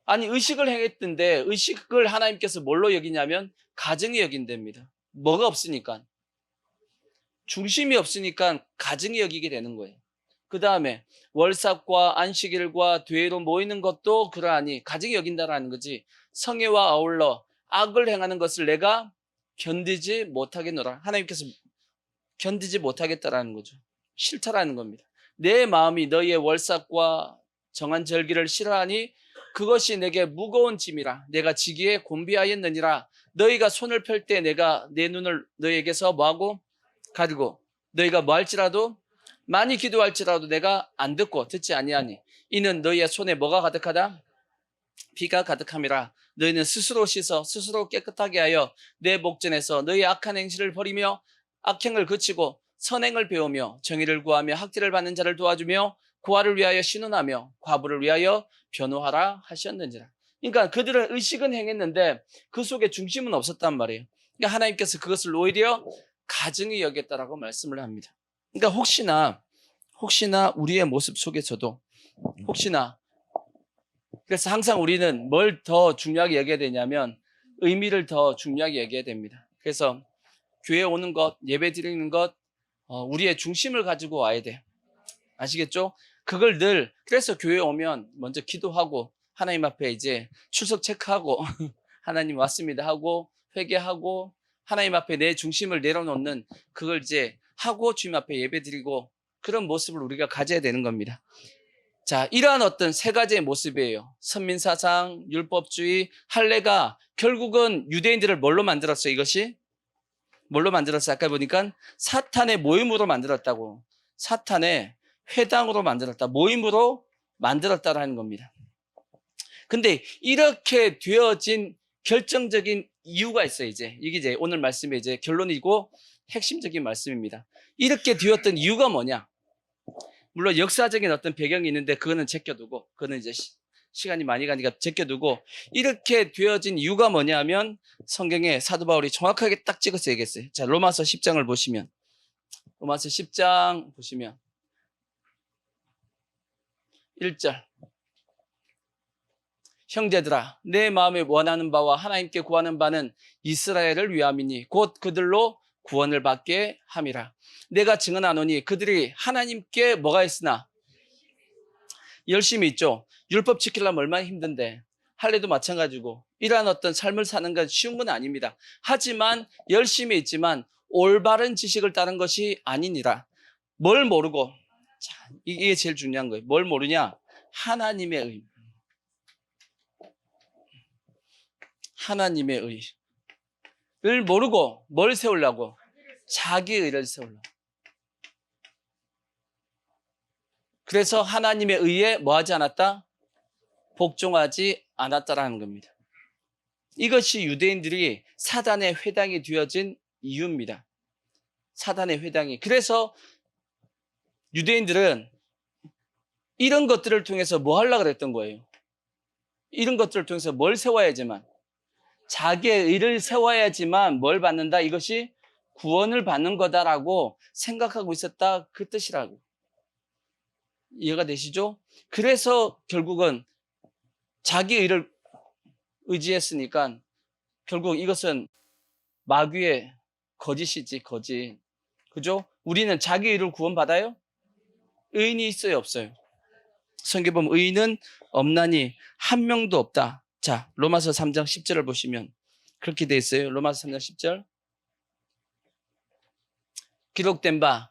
아니, 의식을 행했던데 의식을 하나님께서 뭘로 여기냐면 가증히 여긴답니다. 뭐가 없으니까. 중심이 없으니까 가증히 여기게 되는 거예요. 그 다음에 월삭과 안식일과 뒤로 모이는 것도 그러하니 가증히 여긴다라는 거지. 성회와 아울러 악을 행하는 것을 내가 견디지 못하겠노라. 하나님께서 견디지 못하겠다라는 거죠. 싫다라는 겁니다. 내 마음이 너희의 월삭과 정한 절기를 싫어하니 그것이 내게 무거운 짐이라. 내가 지기에 곤비하였느니라. 너희가 손을 펼 때 내가 내 눈을 너희에게서 뭐하고 가리고 너희가 뭐할지라도 많이 기도할지라도 내가 안 듣고 듣지 아니하니 이는 너희의 손에 뭐가 가득하다? 피가 가득함이라. 너희는 스스로 씻어 스스로 깨끗하게 하여 내 목전에서 너희의 악한 행실을 버리며 악행을 그치고 선행을 배우며 정의를 구하며 학대를 받는 자를 도와주며 고아를 위하여 신원하며 과부를 위하여 변호하라 하셨는지라. 그러니까 그들은 의식은 행했는데 그 속에 중심은 없었단 말이에요. 그러니까 하나님께서 그것을 오히려 가증히 여겼다라고 말씀을 합니다. 그러니까 혹시나 우리의 모습 속에서도 혹시나 그래서 항상 우리는 뭘 더 중요하게 여겨야 되냐면 의미를 더 중요하게 여겨야 됩니다. 그래서 교회 오는 것, 예배 드리는 것, 우리의 중심을 가지고 와야 돼. 아시겠죠? 그걸 늘 그래서 교회 오면 먼저 기도하고 하나님 앞에 이제 출석 체크하고 하나님 왔습니다 하고 회개하고 하나님 앞에 내 중심을 내려놓는 그걸 이제 하고 주님 앞에 예배 드리고 그런 모습을 우리가 가져야 되는 겁니다. 자, 이러한 어떤 세 가지의 모습이에요. 선민사상, 율법주의, 할례가 결국은 유대인들을 뭘로 만들었어요? 이것이 뭘로 만들었어요? 아까 보니까 사탄의 모임으로 만들었다고. 사탄의 회당으로 만들었다. 모임으로 만들었다라는 겁니다. 근데 이렇게 되어진 결정적인 이유가 있어요, 이제. 이게 이제 오늘 말씀의 이제 결론이고 핵심적인 말씀입니다. 이렇게 되었던 이유가 뭐냐? 물론 역사적인 어떤 배경이 있는데 그거는 제껴두고, 그거는 이제 시간이 많이 가니까 제껴두고, 이렇게 되어진 이유가 뭐냐면 성경에 사도 바울이 정확하게 딱 찍어서 얘기했어요. 자, 로마서 10장을 보시면, 로마서 10장 보시면 1절. 형제들아, 내 마음에 원하는 바와 하나님께 구하는 바는 이스라엘을 위함이니 곧 그들로 구원을 받게 함이라. 내가 증언하노니 그들이 하나님께 뭐가 있으나 열심히 있죠. 율법 지키려면 얼마나 힘든데. 할례도 마찬가지고 이러한 어떤 삶을 사는 건 쉬운 건 아닙니다. 하지만 열심히 있지만 올바른 지식을 따른 것이 아니니라. 뭘 모르고, 자, 이게 제일 중요한 거예요. 뭘 모르냐? 하나님의 의. 하나님의 의를 모르고 뭘 세우려고? 자기 의를 세우려고. 그래서 하나님의 의에 뭐 하지 않았다? 복종하지 않았다라는 겁니다. 이것이 유대인들이 사단의 회당이 되어진 이유입니다. 사단의 회당이. 그래서 유대인들은 이런 것들을 통해서 뭐 하려고 그랬던 거예요? 이런 것들을 통해서 뭘 세워야지만? 자기의 의를 세워야지만 뭘 받는다? 이것이 구원을 받는 거다라고 생각하고 있었다. 그 뜻이라고. 이해가 되시죠? 그래서 결국은 자기 의를 의지했으니까 결국 이것은 마귀의 거짓이지, 거짓. 그죠? 우리는 자기 의를 구원받아요? 의인이 있어요, 없어요? 성경 보면 의인은 없나니 한 명도 없다. 자, 로마서 3장 10절을 보시면 그렇게 돼 있어요. 로마서 3장 10절. 기록된 바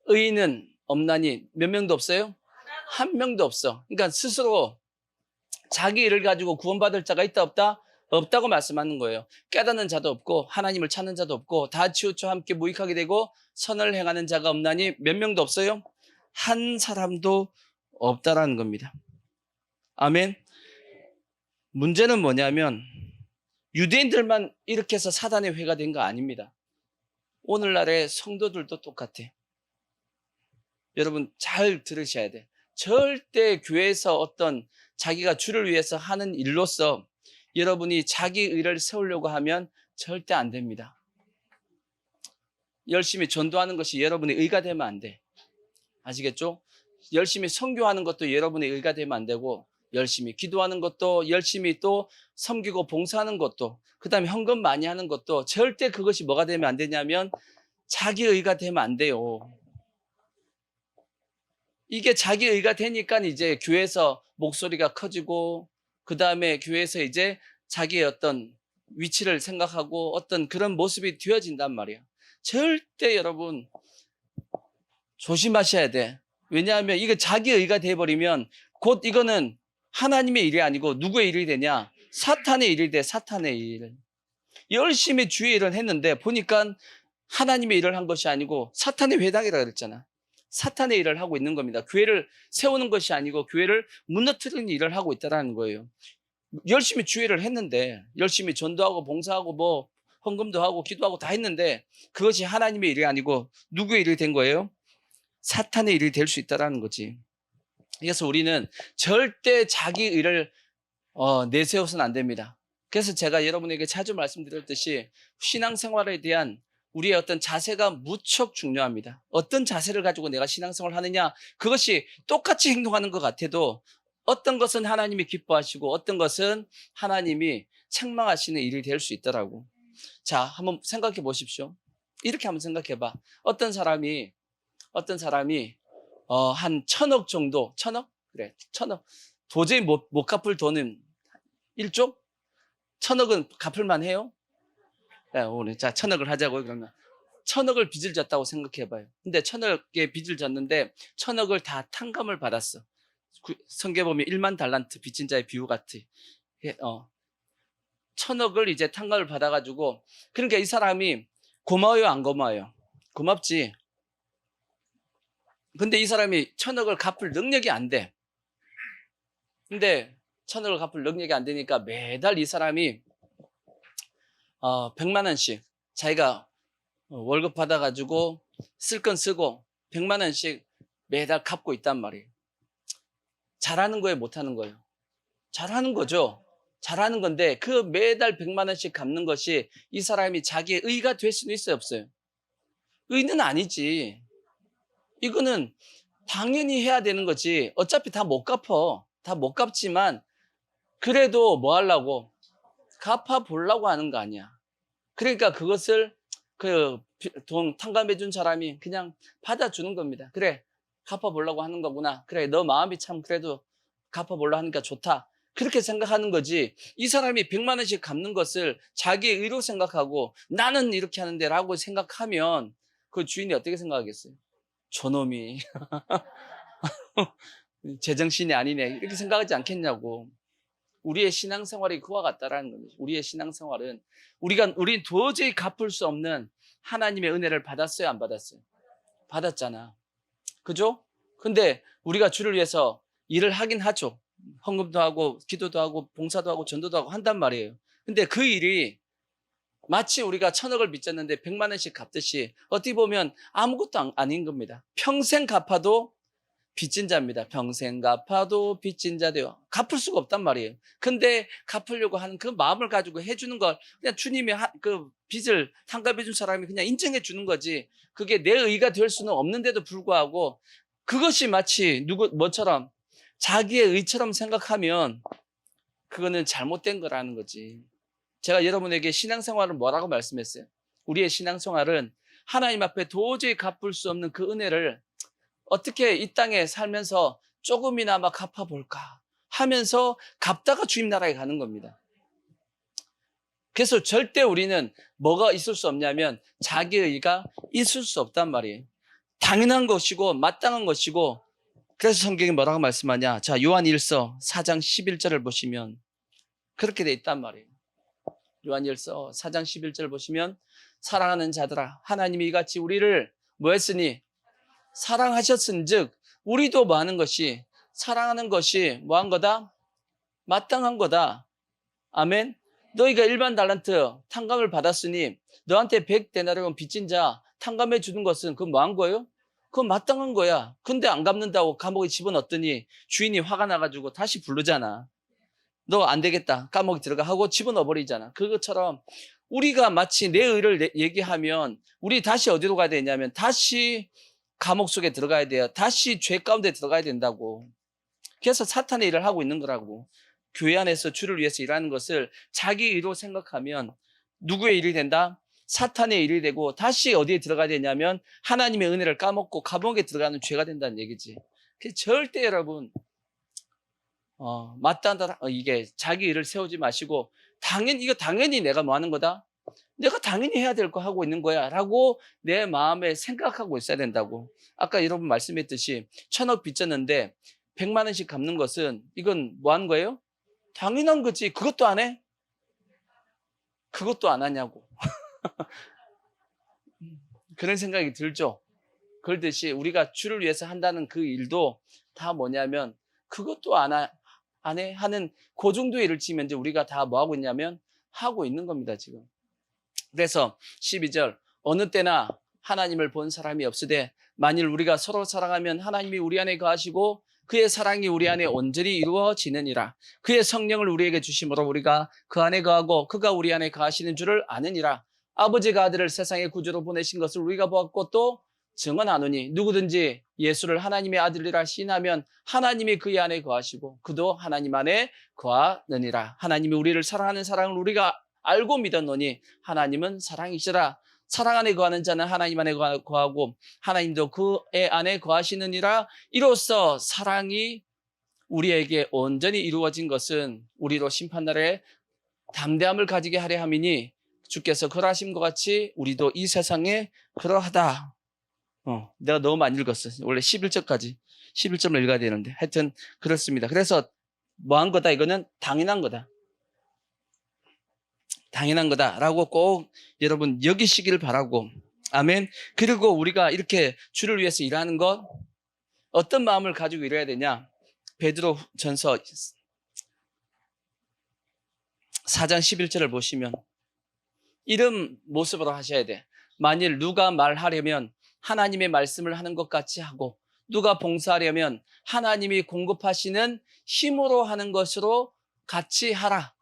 의인은 없나니 몇 명도 없어요? 한 명도 없어. 그러니까 스스로 자기 일을 가지고 구원받을 자가 있다 없다? 없다고 말씀하는 거예요. 깨닫는 자도 없고 하나님을 찾는 자도 없고 다 치우쳐 함께 무익하게 되고 선을 행하는 자가 없나니 몇 명도 없어요? 한 사람도 없다라는 겁니다. 아멘. 문제는 뭐냐면 유대인들만 이렇게 해서 사단의 회가 된 거 아닙니다. 오늘날의 성도들도 똑같아. 여러분 잘 들으셔야 돼. 절대 교회에서 어떤 자기가 주를 위해서 하는 일로서 여러분이 자기 의를 세우려고 하면 절대 안 됩니다. 열심히 전도하는 것이 여러분의 의가 되면 안 돼. 아시겠죠? 열심히 선교하는 것도 여러분의 의가 되면 안 되고, 열심히 기도하는 것도, 열심히 또 섬기고 봉사하는 것도, 그 다음에 헌금 많이 하는 것도 절대 그것이 뭐가 되면 안 되냐면 자기 의가 되면 안 돼요. 이게 자기 의가 되니까 이제 교회에서 목소리가 커지고, 그 다음에 교회에서 이제 자기의 어떤 위치를 생각하고 어떤 그런 모습이 되어진단 말이에요. 절대 여러분 조심하셔야 돼. 왜냐하면 이거 자기 의가 돼버리면 곧 이거는 하나님의 일이 아니고 누구의 일이 되냐? 사탄의 일이 돼. 사탄의 일. 열심히 주의 일을 했는데 보니까 하나님의 일을 한 것이 아니고 사탄의 회당이라 그랬잖아. 사탄의 일을 하고 있는 겁니다. 교회를 세우는 것이 아니고 교회를 무너뜨리는 일을 하고 있다는 거예요. 열심히 주의를 했는데, 열심히 전도하고 봉사하고 뭐 헌금도 하고 기도하고 다 했는데 그것이 하나님의 일이 아니고 누구의 일이 된 거예요? 사탄의 일이 될 수 있다는 거지. 그래서 우리는 절대 자기 의를 내세워서는 안 됩니다. 그래서 제가 여러분에게 자주 말씀드렸듯이 신앙생활에 대한 우리의 어떤 자세가 무척 중요합니다. 어떤 자세를 가지고 내가 신앙생활을 하느냐, 그것이 똑같이 행동하는 것 같아도 어떤 것은 하나님이 기뻐하시고 어떤 것은 하나님이 책망하시는 일이 될 수 있더라고. 자, 한번 생각해 보십시오. 이렇게 한번 생각해 봐. 어떤 사람이 한 1,000억 정도, 1,000억? 그래, 1,000억. 도저히 못 갚을 돈은 1조? 1,000억은 갚을만 해요? 네, 오늘 자 1,000억을 하자고요. 그러면 1,000억을 빚을 졌다고 생각해 봐요. 근데 1,000억의 빚을 졌는데 1,000억을 다 탕감을 받았어. 성경에 보면 1만 달란트 빚진 자의 비유 같아. 1,000억을 이제 탕감을 받아가지고, 그러니까 이 사람이 고마워요, 안 고마워요? 고맙지. 근데 이 사람이 1,000억을 갚을 능력이 안 돼. 근데 1,000억을 갚을 능력이 안 되니까 매달 이 사람이 100만 원씩 자기가 월급 받아가지고 쓸 건 쓰고 100만 원씩 매달 갚고 있단 말이에요. 잘하는 거예요, 못하는 거예요? 잘하는 거죠. 잘하는 건데 그 매달 100만 원씩 갚는 것이 이 사람이 자기의 의가 될 수는 있어요, 없어요? 의는 아니지. 이거는 당연히 해야 되는 거지. 어차피 다 못 갚어. 다 못 갚지만 그래도 뭐 하려고? 갚아 보려고 하는 거 아니야. 그러니까 그것을 돈 탕감해 준 사람이 그냥 받아주는 겁니다. 그래, 갚아보려고 하는 거구나. 그래, 너 마음이 참 그래도 갚아보려고 하니까 좋다. 그렇게 생각하는 거지. 이 사람이 100만 원씩 갚는 것을 자기의 의로 생각하고 나는 이렇게 하는데 라고 생각하면 그 주인이 어떻게 생각하겠어요? 저놈이 제정신이 아니네, 이렇게 생각하지 않겠냐고. 우리의 신앙생활이 그와 같다라는 겁니다. 우리의 신앙생활은 우린 도저히 갚을 수 없는 하나님의 은혜를 받았어요, 안 받았어요? 받았잖아. 그죠? 근데 우리가 주를 위해서 일을 하긴 하죠. 헌금도 하고 기도도 하고 봉사도 하고 전도도 하고 한단 말이에요. 근데 그 일이 마치 우리가 1,000억을 빚졌는데 100만 원씩 갚듯이 어떻게 보면 아무것도 아닌 겁니다. 평생 갚아도 빚진 자입니다. 평생 갚아도 빚진 자돼요. 갚을 수가 없단 말이에요. 근데 갚으려고 하는 그 마음을 가지고 해주는 걸 그냥 주님이 그 빚을 탕감해 준 사람이 그냥 인정해 주는 거지. 그게 내 의가 될 수는 없는데도 불구하고 그것이 마치 뭐처럼 자기의 의처럼 생각하면 그거는 잘못된 거라는 거지. 제가 여러분에게 신앙생활을 뭐라고 말씀했어요? 우리의 신앙생활은 하나님 앞에 도저히 갚을 수 없는 그 은혜를 어떻게 이 땅에 살면서 조금이나마 갚아볼까 하면서 갚다가 주님 나라에 가는 겁니다. 그래서 절대 우리는 뭐가 있을 수 없냐면 자기의 의가 있을 수 없단 말이에요. 당연한 것이고 마땅한 것이고, 그래서 성경이 뭐라고 말씀하냐. 자, 요한 1서 4장 11절을 보시면 그렇게 돼 있단 말이에요. 요한 1서 4장 11절 보시면 사랑하는 자들아, 하나님이 이같이 우리를 뭐 했으니? 사랑하셨은즉 우리도 뭐 하는 것이? 사랑하는 것이 뭐 한 거다? 마땅한 거다. 아멘. 너희가 1만 달란트 탕감을 받았으니 너한테 100데나리온 빚진 자 탕감해 주는 것은 그건 뭐 한 거예요? 그건 마땅한 거야. 근데 안 갚는다고 감옥에 집어넣었더니 주인이 화가 나가지고 다시 부르잖아. 너 안 되겠다. 감옥에 들어가 하고 집어넣어버리잖아. 그것처럼 우리가 마치 내 의를 얘기하면 우리 다시 어디로 가야 되냐면 다시 감옥 속에 들어가야 돼요. 다시 죄 가운데 들어가야 된다고. 그래서 사탄의 일을 하고 있는 거라고. 교회 안에서 주를 위해서 일하는 것을 자기 의로 생각하면 누구의 일이 된다? 사탄의 일이 되고 다시 어디에 들어가야 되냐면 하나님의 은혜를 까먹고 감옥에 들어가는 죄가 된다는 얘기지. 절대 여러분 마땅하다 이게 자기 일을 세우지 마시고 당연히 내가 뭐 하는 거다? 내가 당연히 해야 될 거 하고 있는 거야 라고 내 마음에 생각하고 있어야 된다고. 아까 여러분 말씀했듯이 1,000억 빚졌는데 100만 원씩 갚는 것은 이건 뭐 하는 거예요? 당연한 거지. 그것도 안 해? 그것도 안 하냐고. 그런 생각이 들죠. 그러듯이 우리가 주를 위해서 한다는 그 일도 다 뭐냐면 그것도 안 해? 하는 그 정도의 일을 치면 이제 우리가 다 뭐 하고 있냐면 하고 있는 겁니다, 지금. 그래서 12절 어느 때나 하나님을 본 사람이 없으되 만일 우리가 서로 사랑하면 하나님이 우리 안에 거하시고 그의 사랑이 우리 안에 온전히 이루어지느니라. 그의 성령을 우리에게 주심으로 우리가 그 안에 거하고 그가 우리 안에 거하시는 줄을 아느니라. 아버지가 아들을 세상의 구주로 보내신 것을 우리가 보았고 또 증언하노니 누구든지 예수를 하나님의 아들이라 시인하면 하나님이 그의 안에 거하시고 그도 하나님 안에 거하느니라. 하나님이 우리를 사랑하는 사랑을 우리가 알고 믿었노니 하나님은 사랑이시라. 사랑 안에 거하는 자는 하나님 안에 거하고 하나님도 그의 안에 거하시느니라. 이로써 사랑이 우리에게 온전히 이루어진 것은 우리로 심판날에 담대함을 가지게 하려 함이니 주께서 그러하심과 같이 우리도 이 세상에 그러하다. 내가 너무 많이 읽었어. 원래 11절까지 11절을 읽어야 되는데 하여튼 그렇습니다. 그래서 뭐 한 거다? 이거는 당연한 거다. 당연한 거다라고 꼭 여러분 여기시길 바라고. 아멘. 그리고 우리가 이렇게 주를 위해서 일하는 것 어떤 마음을 가지고 일해야 되냐? 베드로 전서 4장 11절을 보시면 이런 모습으로 하셔야 돼. 만일 누가 말하려면 하나님의 말씀을 하는 것 같이 하고 누가 봉사하려면 하나님이 공급하시는 힘으로 하는 것으로 같이 하라.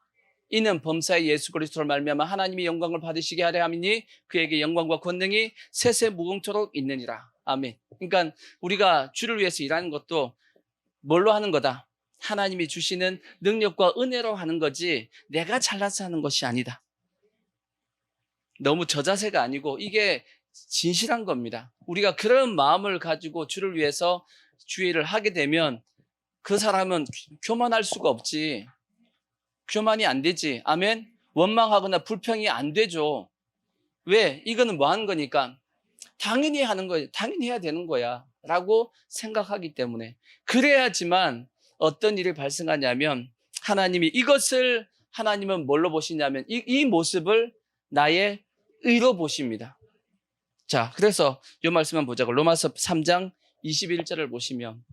이는 범사의 예수 그리스도를 말미암아 하나님이 영광을 받으시게 하려 함이니 그에게 영광과 권능이 세세 무궁토록 있느니라. 아멘. 그러니까 우리가 주를 위해서 일하는 것도 뭘로 하는 거다? 하나님이 주시는 능력과 은혜로 하는 거지 내가 잘나서 하는 것이 아니다. 너무 저자세가 아니고 이게 진실한 겁니다. 우리가 그런 마음을 가지고 주를 위해서 주의 일을 하게 되면 그 사람은 교만할 수가 없지. 교만이 안 되지. 아멘. 원망하거나 불평이 안 되죠. 왜? 이거는 뭐 하는 거니까 당연히 하는 거예요. 당연히 해야 되는 거야 라고 생각하기 때문에. 그래야지만 어떤 일이 발생하냐면 하나님이 이것을 하나님은 뭘로 보시냐면 이 모습을 나의 의로 보십니다. 자, 그래서 이 말씀만 보자고. 로마서 3장 21절을 보시면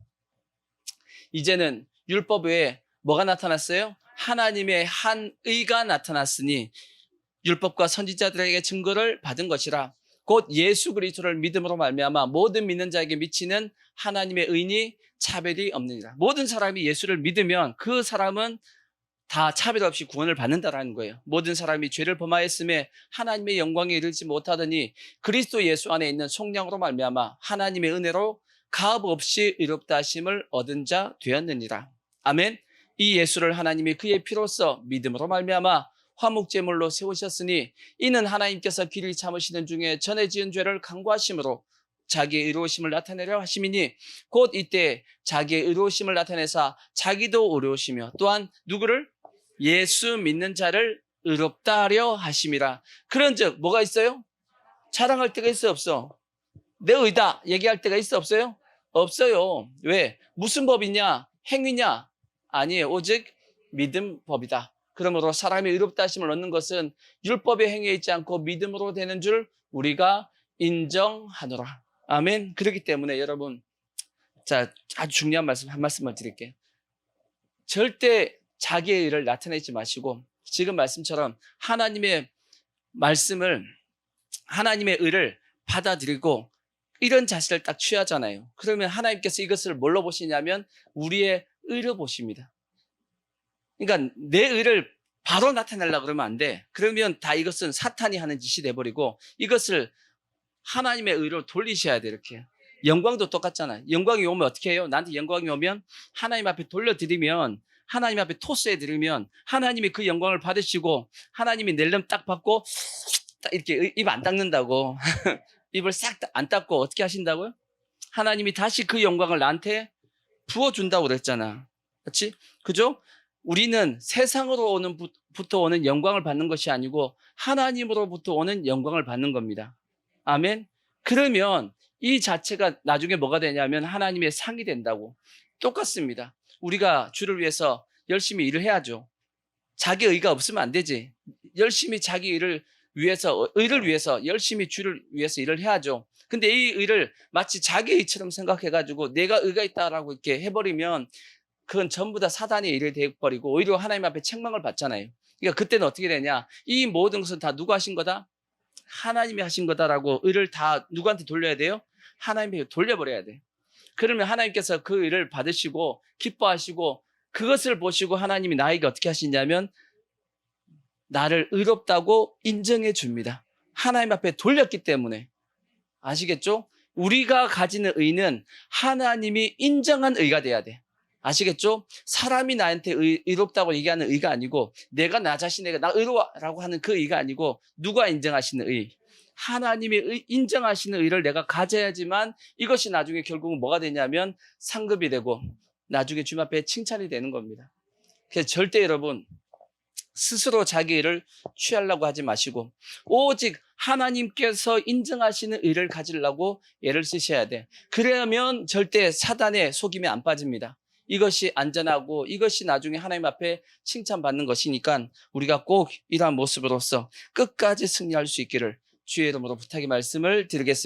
이제는 율법 외에 뭐가 나타났어요? 하나님의 한 의가 나타났으니 율법과 선지자들에게 증거를 받은 것이라. 곧 예수 그리스도를 믿음으로 말미암아 모든 믿는 자에게 미치는 하나님의 의니 차별이 없느니라. 모든 사람이 예수를 믿으면 그 사람은 다 차별 없이 구원을 받는다라는 거예요. 모든 사람이 죄를 범하였음에 하나님의 영광에 이르지 못하더니 그리스도 예수 안에 있는 속량으로 말미암아 하나님의 은혜로 가업 없이 의롭다 하심을 얻은 자 되었느니라. 아멘. 이 예수를 하나님이 그의 피로써 믿음으로 말미암아 화목제물로 세우셨으니 이는 하나님께서 길이 참으시는 중에 전에 지은 죄를 간구하심으로 자기의 의로우심을 나타내려 하심이니 곧 이때 자기의 의로우심을 나타내사 자기도 의로우시며 또한 누구를? 예수 믿는 자를 의롭다 하려 하심이라. 그런즉 뭐가 있어요? 자랑할 때가 있어 없어? 내 의다 얘기할 때가 있어 없어요? 없어요. 왜? 무슨 법이냐? 행위냐? 아니에요. 오직 믿음 법이다. 그러므로 사람이 의롭다 하심을 얻는 것은 율법의 행위에 있지 않고 믿음으로 되는 줄 우리가 인정하노라. 아멘. 그렇기 때문에 여러분, 자, 아주 중요한 말씀 한 말씀을 드릴게요. 절대 자기의 의를 나타내지 마시고 지금 말씀처럼 하나님의 말씀을, 하나님의 의를 받아들이고 이런 자세를 딱 취하잖아요. 그러면 하나님께서 이것을 뭘로 보시냐면 우리의 의로 보십니다. 그러니까 내 의를 바로 나타내려고 그러면 안 돼. 그러면 다 이것은 사탄이 하는 짓이 돼버리고 이것을 하나님의 의로 돌리셔야 돼. 이렇게. 영광도 똑같잖아. 영광이 오면 어떻게 해요? 나한테 영광이 오면 하나님 앞에 돌려드리면, 하나님 앞에 토스해드리면 하나님이 그 영광을 받으시고 하나님이 낼름 딱 받고 딱 이렇게 입 안 닦는다고 입을 싹 안 닦고 어떻게 하신다고요? 하나님이 다시 그 영광을 나한테 부어준다고 그랬잖아. 그렇지? 그죠? 우리는 세상으로부터 오는 영광을 받는 것이 아니고 하나님으로부터 오는 영광을 받는 겁니다. 아멘. 그러면 이 자체가 나중에 뭐가 되냐면 하나님의 상이 된다고. 똑같습니다. 우리가 주를 위해서 열심히 일을 해야죠. 자기 의가 없으면 안 되지. 열심히 자기 의를 위해서 열심히 주를 위해서 일을 해야죠. 근데 이 의를 마치 자기 의처럼 생각해가지고 내가 의가 있다라고 이렇게 해버리면 그건 전부 다 사단의 일이 되어버리고 오히려 하나님 앞에 책망을 받잖아요. 그러니까 그때는 어떻게 되냐? 이 모든 것은 다 누가 하신 거다? 하나님이 하신 거다라고 의를 다 누구한테 돌려야 돼요? 하나님에게 돌려버려야 돼. 그러면 하나님께서 그 의를 받으시고 기뻐하시고 그것을 보시고 하나님이 나에게 어떻게 하시냐면 나를 의롭다고 인정해 줍니다. 하나님 앞에 돌렸기 때문에. 아시겠죠? 우리가 가지는 의는 하나님이 인정한 의가 돼야 돼. 아시겠죠? 사람이 나한테 의롭다고 얘기하는 의가 아니고 내가 나 자신에게 나 의로워라고 하는 그 의가 아니고 누가 인정하시는 의? 하나님이 인정하시는 의를 내가 가져야지만 이것이 나중에 결국은 뭐가 되냐면 상급이 되고 나중에 주님 앞에 칭찬이 되는 겁니다. 그래서 절대 여러분 스스로 자기 의를 취하려고 하지 마시고 오직 하나님께서 인정하시는 의를 가지려고 애를 쓰셔야 돼. 그러면 절대 사단의 속임에 안 빠집니다. 이것이 안전하고 이것이 나중에 하나님 앞에 칭찬받는 것이니까 우리가 꼭 이러한 모습으로서 끝까지 승리할 수 있기를 주의 이름으로 부탁의 말씀을 드리겠습니다.